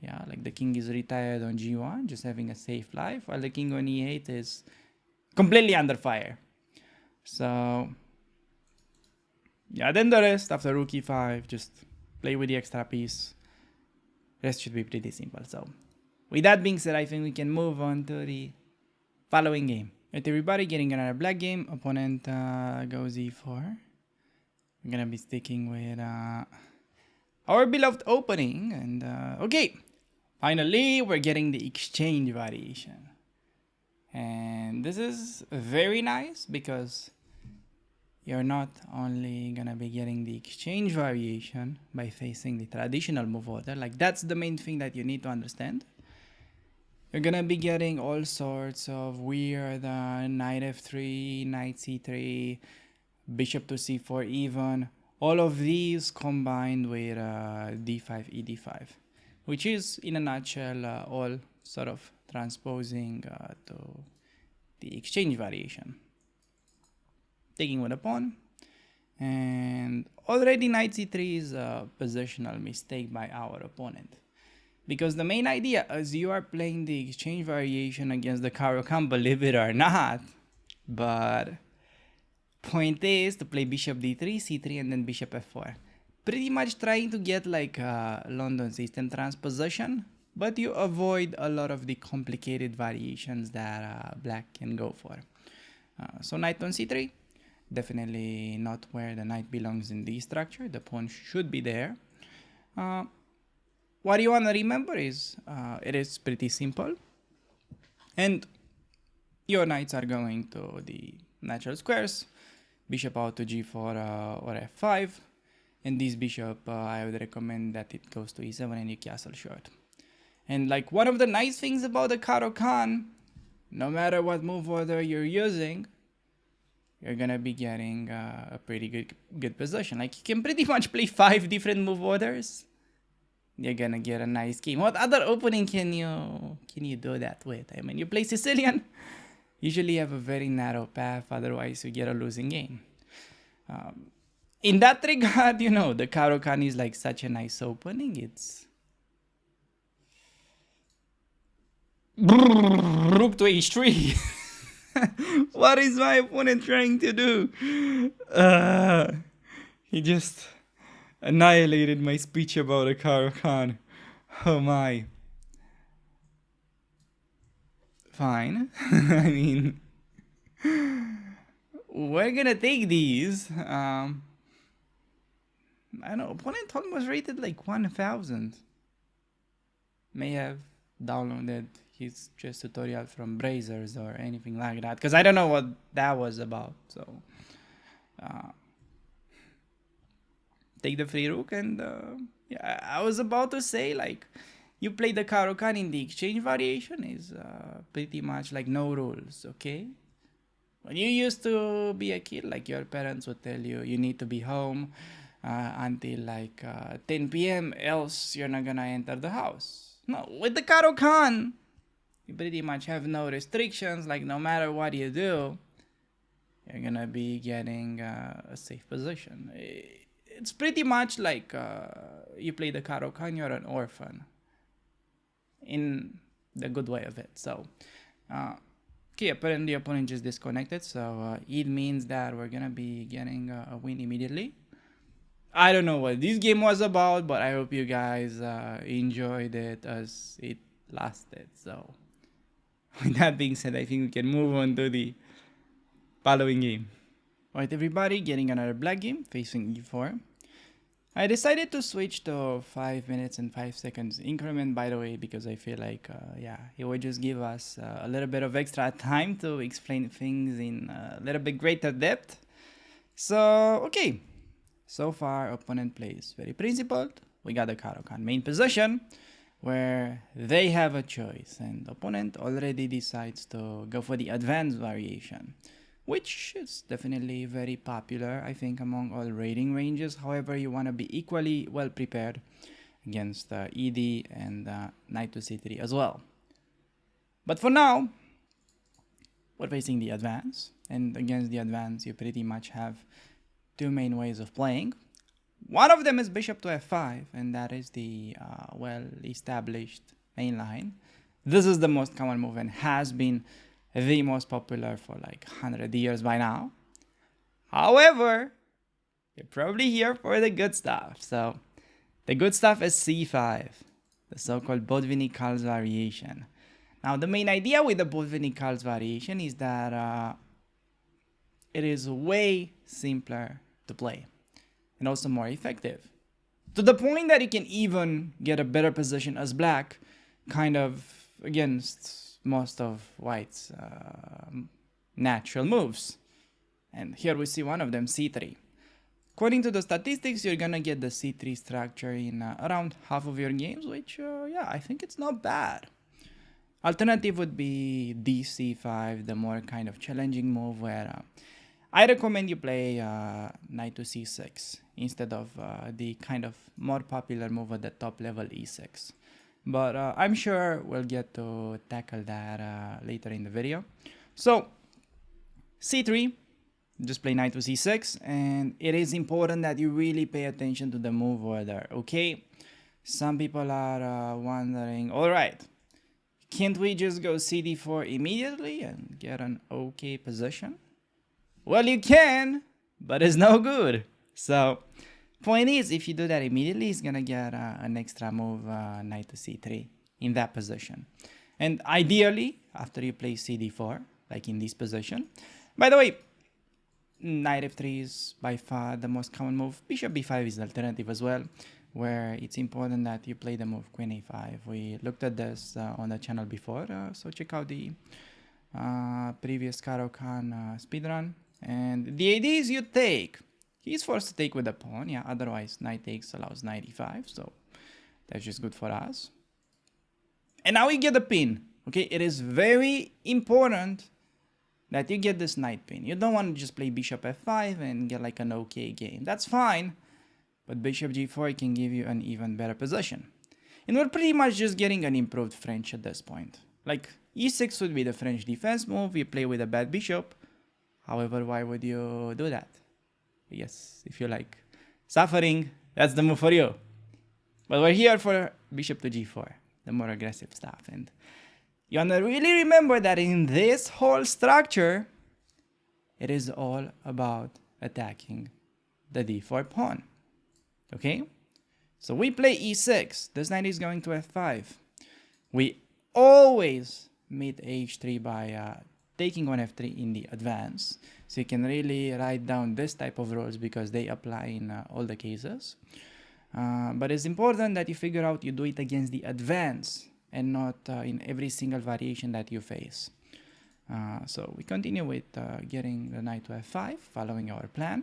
Yeah, like the king is retired on g1, just having a safe life, while the king on e8 is completely under fire. So, yeah, then the rest after rook e5, just play with the extra piece. Rest should be pretty simple. So, with that being said, I think we can move on to the following game. Right, everybody, getting another black game. Opponent goes e4. I'm gonna be sticking with our beloved opening. And okay, finally, we're getting the exchange variation. And this is very nice because you're not only gonna be getting the exchange variation by facing the traditional move order, like that's the main thing that you need to understand. You're gonna be getting all sorts of weird knight f3, knight c3, bishop to c4 even, all of these combined with d5, e d5, which is in a nutshell all sort of transposing to the exchange variation. Taking with a pawn, and already knight c3 is a positional mistake by our opponent. Because the main idea is you are playing the exchange variation against the Karo-Khan, believe it or not. But point is to play bishop d3, c3, and then bishop f4. Pretty much trying to get like a London system transposition, but you avoid a lot of the complicated variations that black can go for. So knight on c3, definitely not where the knight belongs in the structure. The pawn should be there. What you want to remember is it is pretty simple. And your knights are going to the natural squares. Bishop out to g4 or f5. And this bishop, I would recommend that it goes to e7 and you castle short. And like one of the nice things about the Karo-Khan, no matter what move order you're using, you're gonna be getting a pretty good position. Like you can pretty much play 5 different move orders. You're gonna get a nice game. What other opening can you do that with? I mean, you play Sicilian, usually have a very narrow path. Otherwise, you get a losing game. In that regard, the Karo-Khan is like such a nice opening. It's rook to h3. What is my opponent trying to do? He just annihilated my speech about a Karo-Khan. Oh my. Fine. I mean, we're gonna take these. I don't know. Opponent almost rated like 1000. May have downloaded his chess tutorial from Brazers or anything like that, because I don't know what that was about. So take the free rook, and yeah, I was about to say, like, you play the Karo-Khan in the exchange variation is pretty much like no rules, okay? When you used to be a kid, like your parents would tell you, you need to be home until like 10 p.m. else you're not gonna enter the house. No, with the Karo-Khan, you pretty much have no restrictions. Like no matter what you do, you're gonna be getting a safe position. It's pretty much like you play the Karo-Khan, you're an orphan. In the good way of it. So, okay, apparently the opponent just disconnected. So it means that we're gonna be getting a win immediately. I don't know what this game was about, but I hope you guys enjoyed it as it lasted. So, with that being said, I think we can move on to the Following game. Alright everybody, getting another black game facing e4. I decided to switch to 5 minutes and 5 seconds increment, by the way, because I feel like, it would just give us a little bit of extra time to explain things in a little bit greater depth. So, okay. So far, opponent plays very principled. We got the Karo-Khan main position, where they have a choice, and the opponent already decides to go for the advanced variation, which is definitely very popular, I think, among all rating ranges. However, you want to be equally well prepared against ED and Knight to C3 as well. But for now, we're facing the advance, and against the advance, you pretty much have two main ways of playing. One of them is bishop to f5, and that is the well-established main line. This is the most common move and has been the most popular for like 100 years by now. However, you're probably here for the good stuff. So the good stuff is c5, the so-called Botvinnik-Karls variation. Now the main idea with the Botvinnik-Karls variation is that it is way simpler to play and also more effective, to the point that you can even get a better position as black, kind of against most of white's natural moves. And here we see one of them, c3. According to the statistics, you're gonna get the c3 structure in around half of your games, which I think it's not bad. Alternative would be dc5, the more kind of challenging move, where I recommend you play knight to c6 instead of the kind of more popular move at the top level, e6. But I'm sure we'll get to tackle that later in the video. So c3, just play knight to c6, and it is important that you really pay attention to the move order, okay? Some people are wondering, alright, can't we just go cd4 immediately and get an okay position? Well, you can, but it's no good. So, point is, if you do that immediately, it's gonna get an extra move, knight to c3, in that position. And ideally, after you play cd4, like in this position. By the way, knight f3 is by far the most common move. Bishop b5 is the alternative as well, where it's important that you play the move queen a5. We looked at this on the channel before, so check out the previous Karo-Khan speedrun. And the idea is you take. He's forced to take with the pawn, yeah, otherwise knight takes allows knight e5, so that's just good for us. And now we get the pin, okay? It is very important that you get this knight pin. You don't want to just play bishop f5 and get like an okay game. That's fine, but bishop g4 can give you an even better position. And we're pretty much just getting an improved French at this point. Like, e6 would be the French defense move, you play with a bad bishop. However, why would you do that? Yes, if you like suffering, that's the move for you. But we're here for bishop to g4, the more aggressive stuff. And you want to really remember that in this whole structure, it is all about attacking the d4 pawn. Okay? So we play e6. This knight is going to f5. We always meet h3 by taking on f3 in the advance, so you can really write down this type of rules because they apply in all the cases. But it's important that you figure out you do it against the advance and not in every single variation that you face. So we continue with getting the knight to f5, following our plan,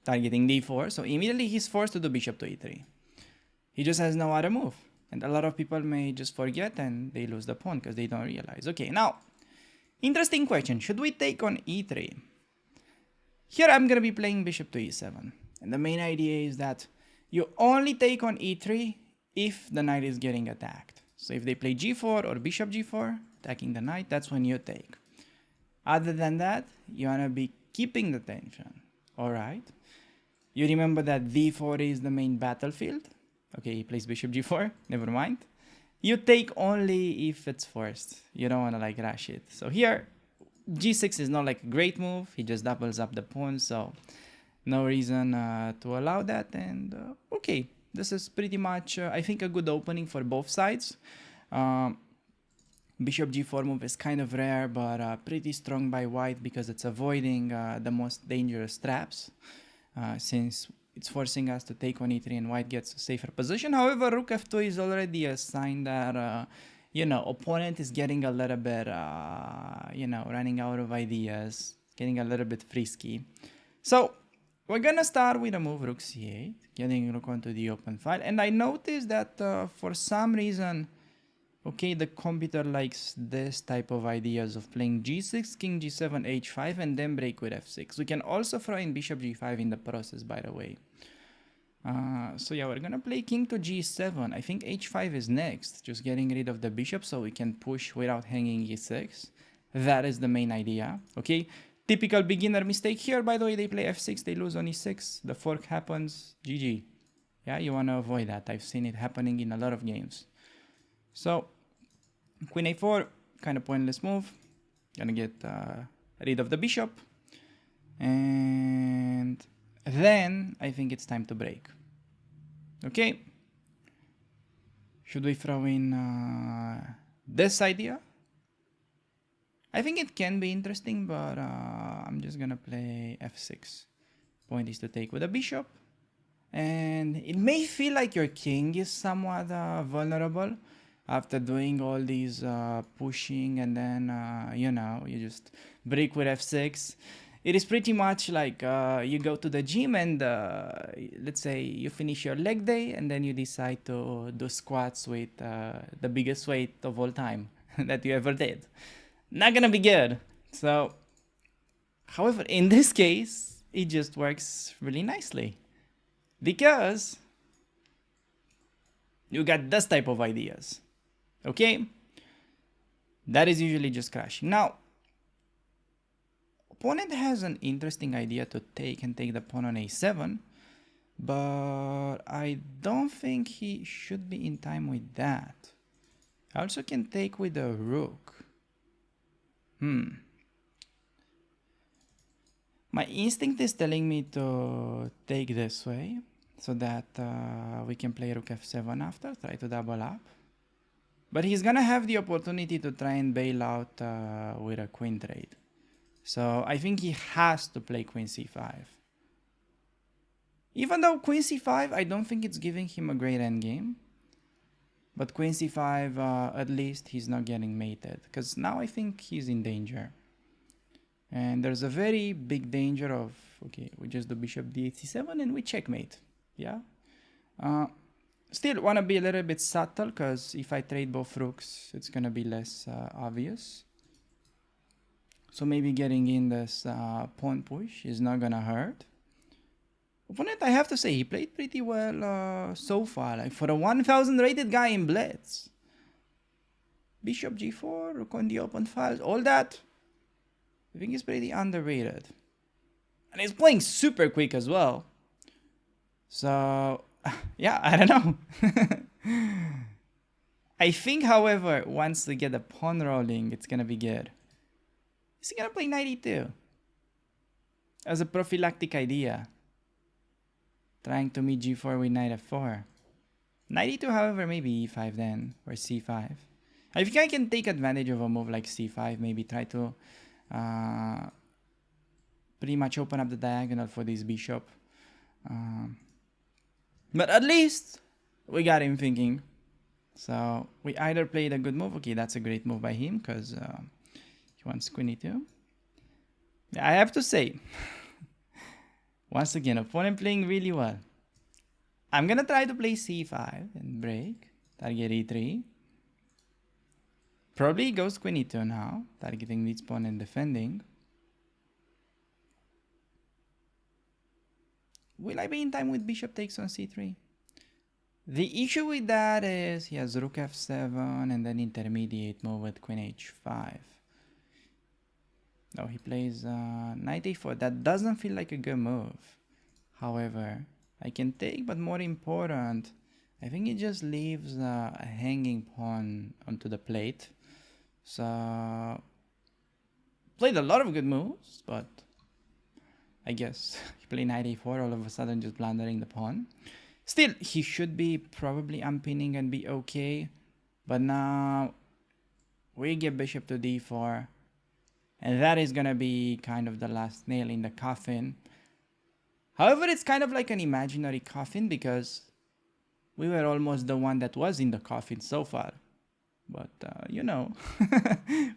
targeting d4. So immediately he's forced to do bishop to e3. He just has no other move, and a lot of people may just forget and they lose the pawn because they don't realize. Okay, now interesting question, should we take on e3? Here I'm going to be playing bishop to e7. And the main idea is that you only take on e3 if the knight is getting attacked. So if they play g4 or bishop g4, attacking the knight, that's when you take. Other than that, you want to be keeping the tension. Alright. You remember that d4 is the main battlefield. Okay, he plays bishop g4, never mind. You take only if it's forced. You don't want to like rush it. So here, g6 is not like a great move. He just doubles up the pawn, so no reason to allow that. And okay, this is pretty much, I think, a good opening for both sides. Bishop g4 move is kind of rare, but pretty strong by white because it's avoiding the most dangerous traps, since it's forcing us to take on e3 and white gets a safer position. However, rook f2 is already a sign that, opponent is getting a little bit, running out of ideas, getting a little bit frisky. So we're gonna start with a move rook c8, getting rook onto the open file. And I noticed that for some reason, okay, the computer likes this type of ideas of playing g6, king g7, h5, and then break with f6. We can also throw in bishop g5 in the process, by the way. So yeah, we're gonna play king to g7. I think h5 is next, just getting rid of the bishop so we can push without hanging e6. That is the main idea, okay? Typical beginner mistake here, by the way, they play f6, they lose on e6, the fork happens, GG. Yeah, you wanna avoid that. I've seen it happening in a lot of games. So, queen a4, kind of pointless move. Gonna get rid of the bishop. And then I think it's time to break. Okay. Should we throw in this idea? I think it can be interesting, but I'm just gonna play f6. Point is to take with a bishop. And it may feel like your king is somewhat vulnerable after doing all these pushing, and then, you just break with f6. It is pretty much like you go to the gym and let's say you finish your leg day and then you decide to do squats with the biggest weight of all time that you ever did. Not gonna be good. So, however, in this case, it just works really nicely because you got this type of ideas. Okay? That is usually just crashing. Now, opponent has an interesting idea to take and take the pawn on a7, but I don't think he should be in time with that. I also can take with the rook. My instinct is telling me to take this way so that we can play rook f7 after, try to double up. But he's gonna have the opportunity to try and bail out with a queen trade. So I think he has to play queen c5. Even though queen c5, I don't think it's giving him a great endgame. But queen c5, at least he's not getting mated. Because now I think he's in danger. And there's a very big danger of, okay, we just do bishop d8 c7 and we checkmate. Yeah? Still want to be a little bit subtle, because if I trade both rooks, it's going to be less obvious. So maybe getting in this pawn push is not going to hurt. Opponent, I have to say, he played pretty well so far. Like for a 1000 rated guy in Blitz. Bishop g4, rook on the open files, all that. I think he's pretty underrated. And he's playing super quick as well. So, yeah, I don't know. I think, however, once we get the pawn rolling, it's going to be good. Is he going to play knight e2? As a prophylactic idea. Trying to meet g4 with knight f4. Knight e2, however, maybe e5 then, or c5. I think I can take advantage of a move like c5, maybe try to pretty much open up the diagonal for this bishop. But at least we got him thinking. So we either played a good move. Okay, that's a great move by him because he wants queen e2. I have to say, once again, opponent playing really well. I'm gonna try to play c5 and break. Target e3. Probably goes queen e2 now, targeting this pawn and defending. Will I be in time with bishop takes on c3? The issue with that is he has rook f7 and then intermediate move with queen h5. No, he plays knight a4. That doesn't feel like a good move. However, I can take, but more important, I think it just leaves a hanging pawn onto the plate. So, played a lot of good moves, but I guess he played knight a4, all of a sudden just blundering the pawn. Still, he should be probably unpinning and be okay. But now, we get bishop to d4, and that is gonna be kind of the last nail in the coffin. However, it's kind of like an imaginary coffin because we were almost the one that was in the coffin so far. But,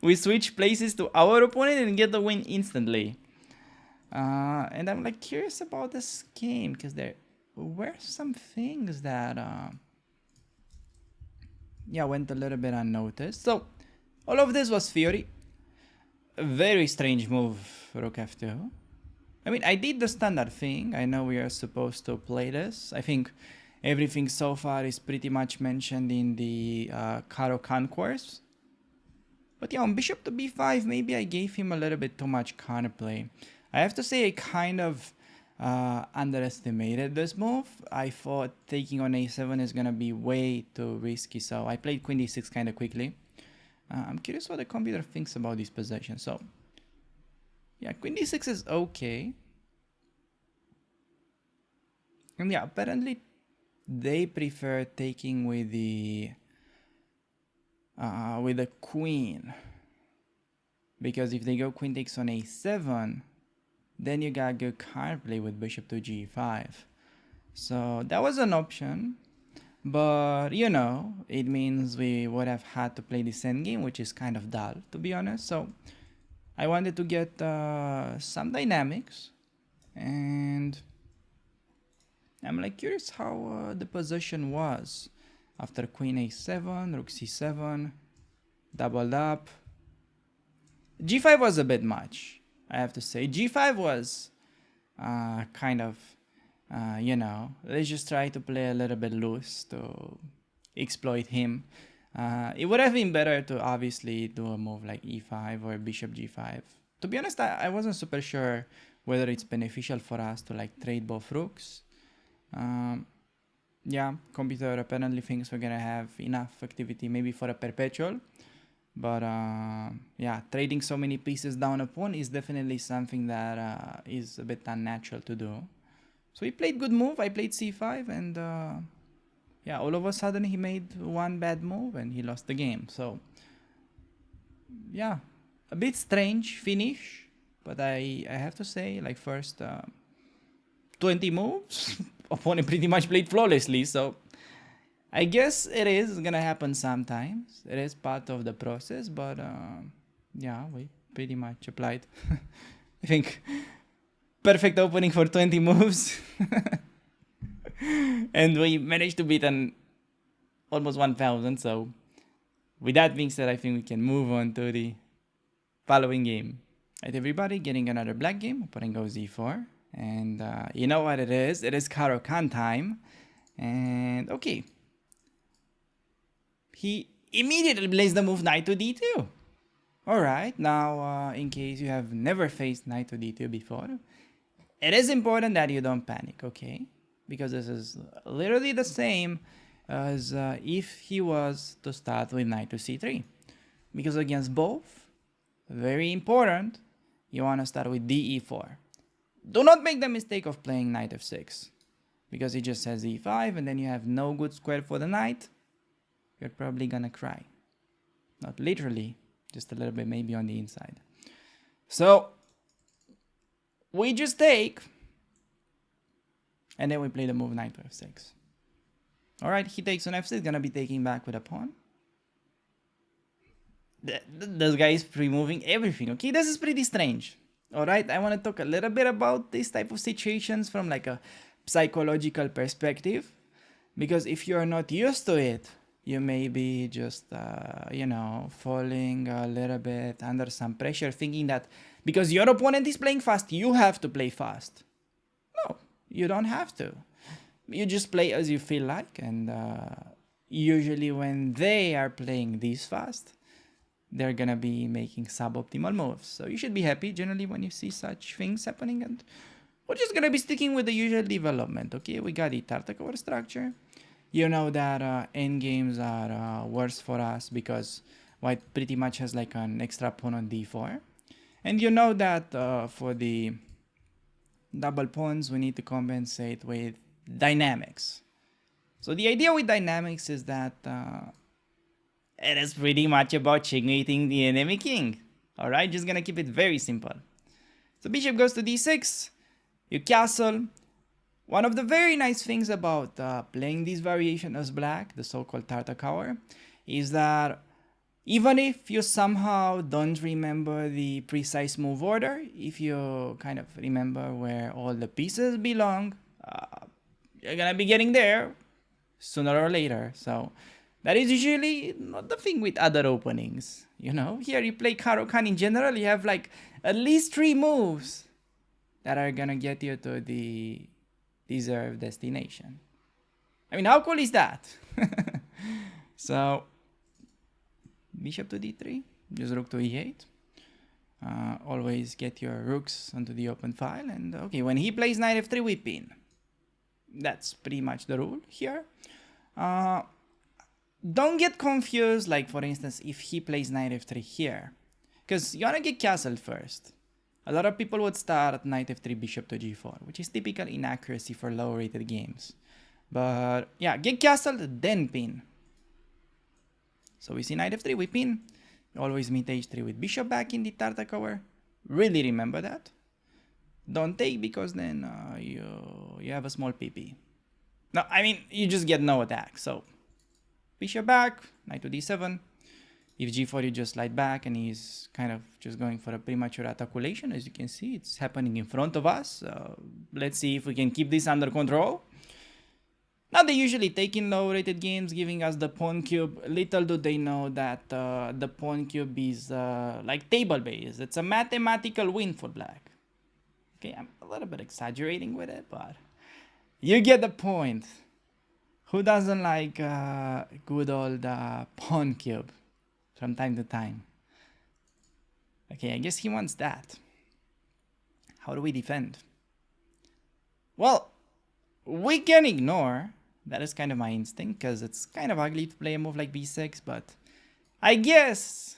we switch places to our opponent and get the win instantly. And I'm like curious about this game because there were some things that, went a little bit unnoticed. So, all of this was theory. A very strange move, Rook F2. I mean, I did the standard thing. I know we are supposed to play this. I think everything so far is pretty much mentioned in the Karo-Khan course. But yeah, on bishop to b5, maybe I gave him a little bit too much counterplay. I have to say I kind of underestimated this move. I thought taking on a7 is going to be way too risky, so I played queen d6 kind of quickly. I'm curious what the computer thinks about this position. So, yeah, queen d6 is okay. And yeah, apparently they prefer taking with the queen. Because if they go queen takes on a7, then you gotta go counterplay with bishop to g5. So that was an option. But, it means we would have had to play this endgame, which is kind of dull, to be honest. So, I wanted to get some dynamics. And I'm like curious how the position was. After queen a7, rook c7, doubled up. g5 was a bit much, I have to say. g5 was kind of... let's just try to play a little bit loose to exploit him. It would have been better to obviously do a move like e5 or bishop g5. To be honest, I wasn't super sure whether it's beneficial for us to like trade both rooks. Yeah, computer apparently thinks we're gonna have enough activity maybe for a perpetual. But yeah, trading so many pieces down a pawn is definitely something that is a bit unnatural to do. So he played good move, I played c5, and yeah, all of a sudden he made one bad move and he lost the game. So yeah, a bit strange finish, but I have to say, like first 20 moves, opponent pretty much played flawlessly. So I guess it is gonna happen sometimes. It is part of the process, but yeah, we pretty much applied. I think perfect opening for 20 moves. And we managed to beat an almost 1000. So with that being said, I think we can move on to the following game. Right, everybody, getting another black game. Opponent goes e4. And you know what it is. It is Karo-Khan time. And okay. He immediately plays the move knight to d2. Alright, now in case you have never faced knight to d2 before, it is important that you don't panic, okay? Because this is literally the same as if he was to start with knight to c3. Because against both, very important, you want to start with de4. Do not make the mistake of playing knight f6. Because he just says e5 and then you have no good square for the knight. You're probably gonna cry. Not literally, just a little bit maybe on the inside. So, we just take, and then we play the move knight to f6. Alright, he takes on f6, gonna be taking back with a pawn. This guy is pre-moving everything, okay? This is pretty strange. Alright, I want to talk a little bit about this type of situations from like a psychological perspective. Because if you're not used to it, you may be just, falling a little bit under some pressure, thinking that because your opponent is playing fast, you have to play fast. No, you don't have to. You just play as you feel like, and usually when they are playing this fast, they're gonna be making suboptimal moves. So you should be happy generally when you see such things happening, and we're just gonna be sticking with the usual development, okay? We got the Tartakower structure. You know that endgames are worse for us because white pretty much has like an extra pawn on d4. And you know that for the double pawns, we need to compensate with dynamics. So the idea with dynamics is that it is pretty much about checkmating the enemy king. Alright, just gonna keep it very simple. So bishop goes to d6, you castle. One of the very nice things about playing this variation as black, the so-called Tartakower, is that even if you somehow don't remember the precise move order, if you kind of remember where all the pieces belong, you're gonna be getting there sooner or later. So that is usually not the thing with other openings. You know, here you play Karo-Khan in general, you have like at least 3 moves that are gonna get you to the deserved destination. I mean, how cool is that? So, bishop to d3, just rook to e8. Always get your rooks onto the open file. And okay, when he plays knight f3, we pin. That's pretty much the rule here. Don't get confused, like for instance, if he plays knight f3 here. Because you want to get castled first. A lot of people would start at knight f3, bishop to g4, which is typical inaccuracy for low rated games. But yeah, get castled, then pin. So we see knight f3, we pin. We always meet h3 with bishop back in the Tartakower. Really remember that. Don't take, because then you have a small PP. No, I mean, you just get no attack. So bishop back, knight to d7. If g4, you just slide back, and he's kind of just going for a premature attaculation. As you can see, it's happening in front of us. Let's see if we can keep this under control. Now they usually take in low rated games, giving us the pawn cube. Little do they know that the pawn cube is like table based. It's a mathematical win for black. Okay, I'm a little bit exaggerating with it, but you get the point. Who doesn't like good old pawn cube from time to time? Okay, I guess he wants that. How do we defend? Well, we can ignore. That is kind of my instinct, because it's kind of ugly to play a move like b6, but I guess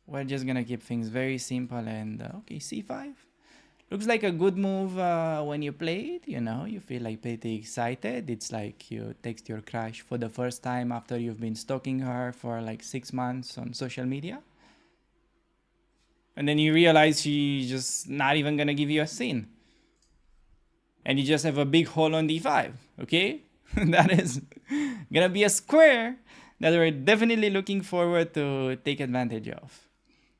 we're just gonna keep things very simple. And okay, c5. Looks like a good move when you play it, you know, you feel like pretty excited. It's like you text your crush for the first time after you've been stalking her for like 6 months on social media. And then you realize she's just not even gonna give you a scene. And you just have a big hole on d5, okay? That is gonna be a square that we're definitely looking forward to take advantage of.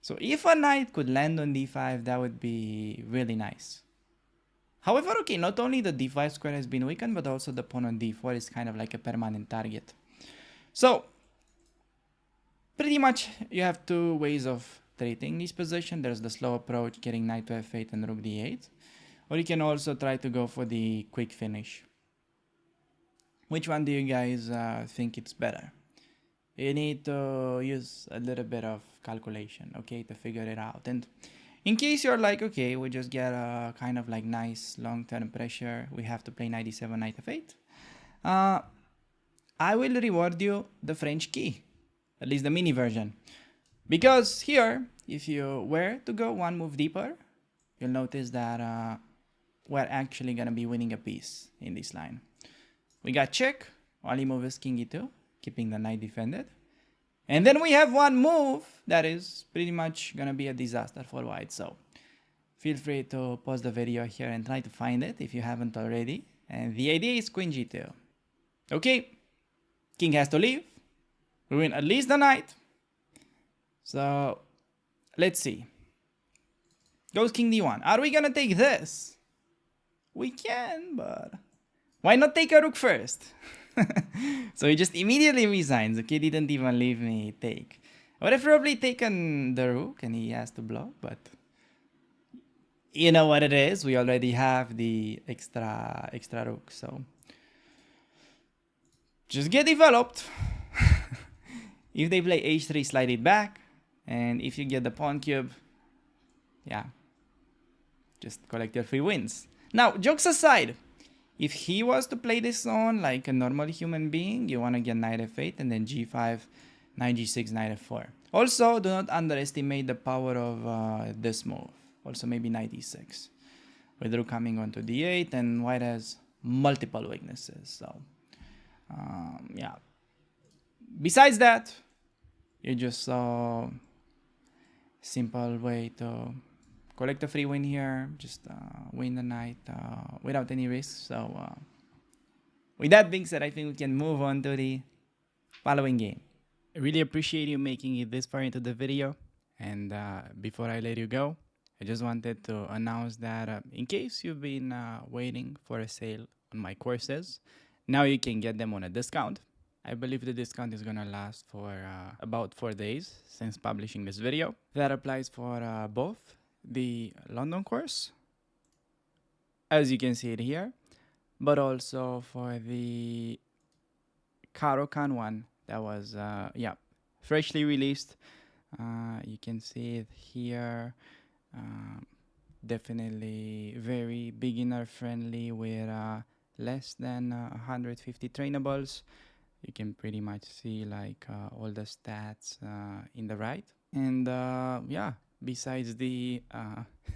So if a knight could land on d5, that would be really nice. However, okay, not only the d5 square has been weakened, but also the pawn on d4 is kind of like a permanent target. So pretty much you have 2 ways of treating this position. There's the slow approach, getting knight to f8 and rook d8. Or you can also try to go for the quick finish. Which one do you guys think it's better? You need to use a little bit of calculation, okay, to figure it out. And in case you're like, okay, we just get a kind of like nice long-term pressure, we have to play knight d7, knight f8. I will reward you the French key, at least the mini version. Because here, if you were to go one move deeper, you'll notice that we're actually going to be winning a piece in this line. We got check, only move is king e2, keeping the knight defended. And then we have one move that is pretty much going to be a disaster for white. So feel free to pause the video here and try to find it if you haven't already. And the idea is queen g2. Okay, king has to leave. We win at least the knight. So let's see. Goes king d1. Are we going to take this? We can, but why not take a rook first? So he just immediately resigns. Okay, didn't even leave me take. I would have probably taken the rook and he has to block, but you know what it is. We already have the extra rook, so just get developed. If they play h3, slide it back, and if you get the pawn cube, yeah, just collect your 3 wins. Now, jokes aside, if he was to play this on like a normal human being, you want to get knight f8 and then g5, knight g6, knight f4. Also, do not underestimate the power of this move. Also, maybe knight e6. With rook coming onto d8, and white has multiple weaknesses. So, yeah. Besides that, You just saw simple way to collect a free win here, just win the night without any risk. So with that being said, I think we can move on to the following game. I really appreciate you making it this far into the video. And before I let you go, I just wanted to announce that in case you've been waiting for a sale on my courses, now you can get them on a discount. I believe the discount is gonna last for about 4 days since publishing this video. That applies for both the London course, as you can see it here, but also for the Karo-Khan one that was freshly released. You can see it here. Definitely very beginner friendly with less than 150 trainables. You can pretty much see like all the stats in the right. And besides the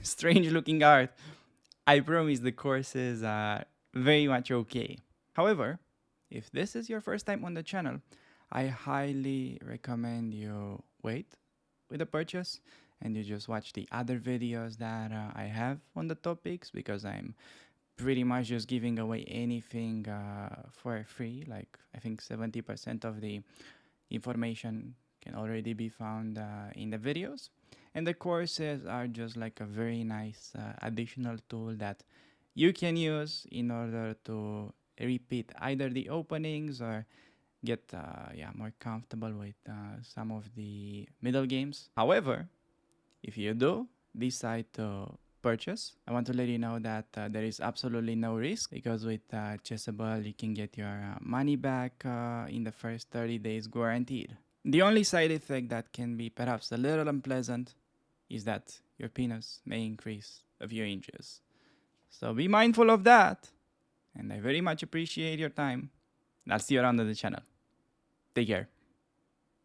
strange looking art, I promise the courses are very much okay. However, if this is your first time on the channel, I highly recommend you wait with the purchase and you just watch the other videos that I have on the topics, because I'm pretty much just giving away anything for free. Like I think 70% of the information can already be found in the videos, and the courses are just like a very nice additional tool that you can use in order to repeat either the openings or get more comfortable with some of the middle games. However, if you do decide to purchase, I want to let you know that there is absolutely no risk, because with Chessable you can get your money back in the first 30 days guaranteed. The only side effect that can be perhaps a little unpleasant is that your penis may increase a few inches. So be mindful of that, and I very much appreciate your time. I'll see you around on the channel. Take care.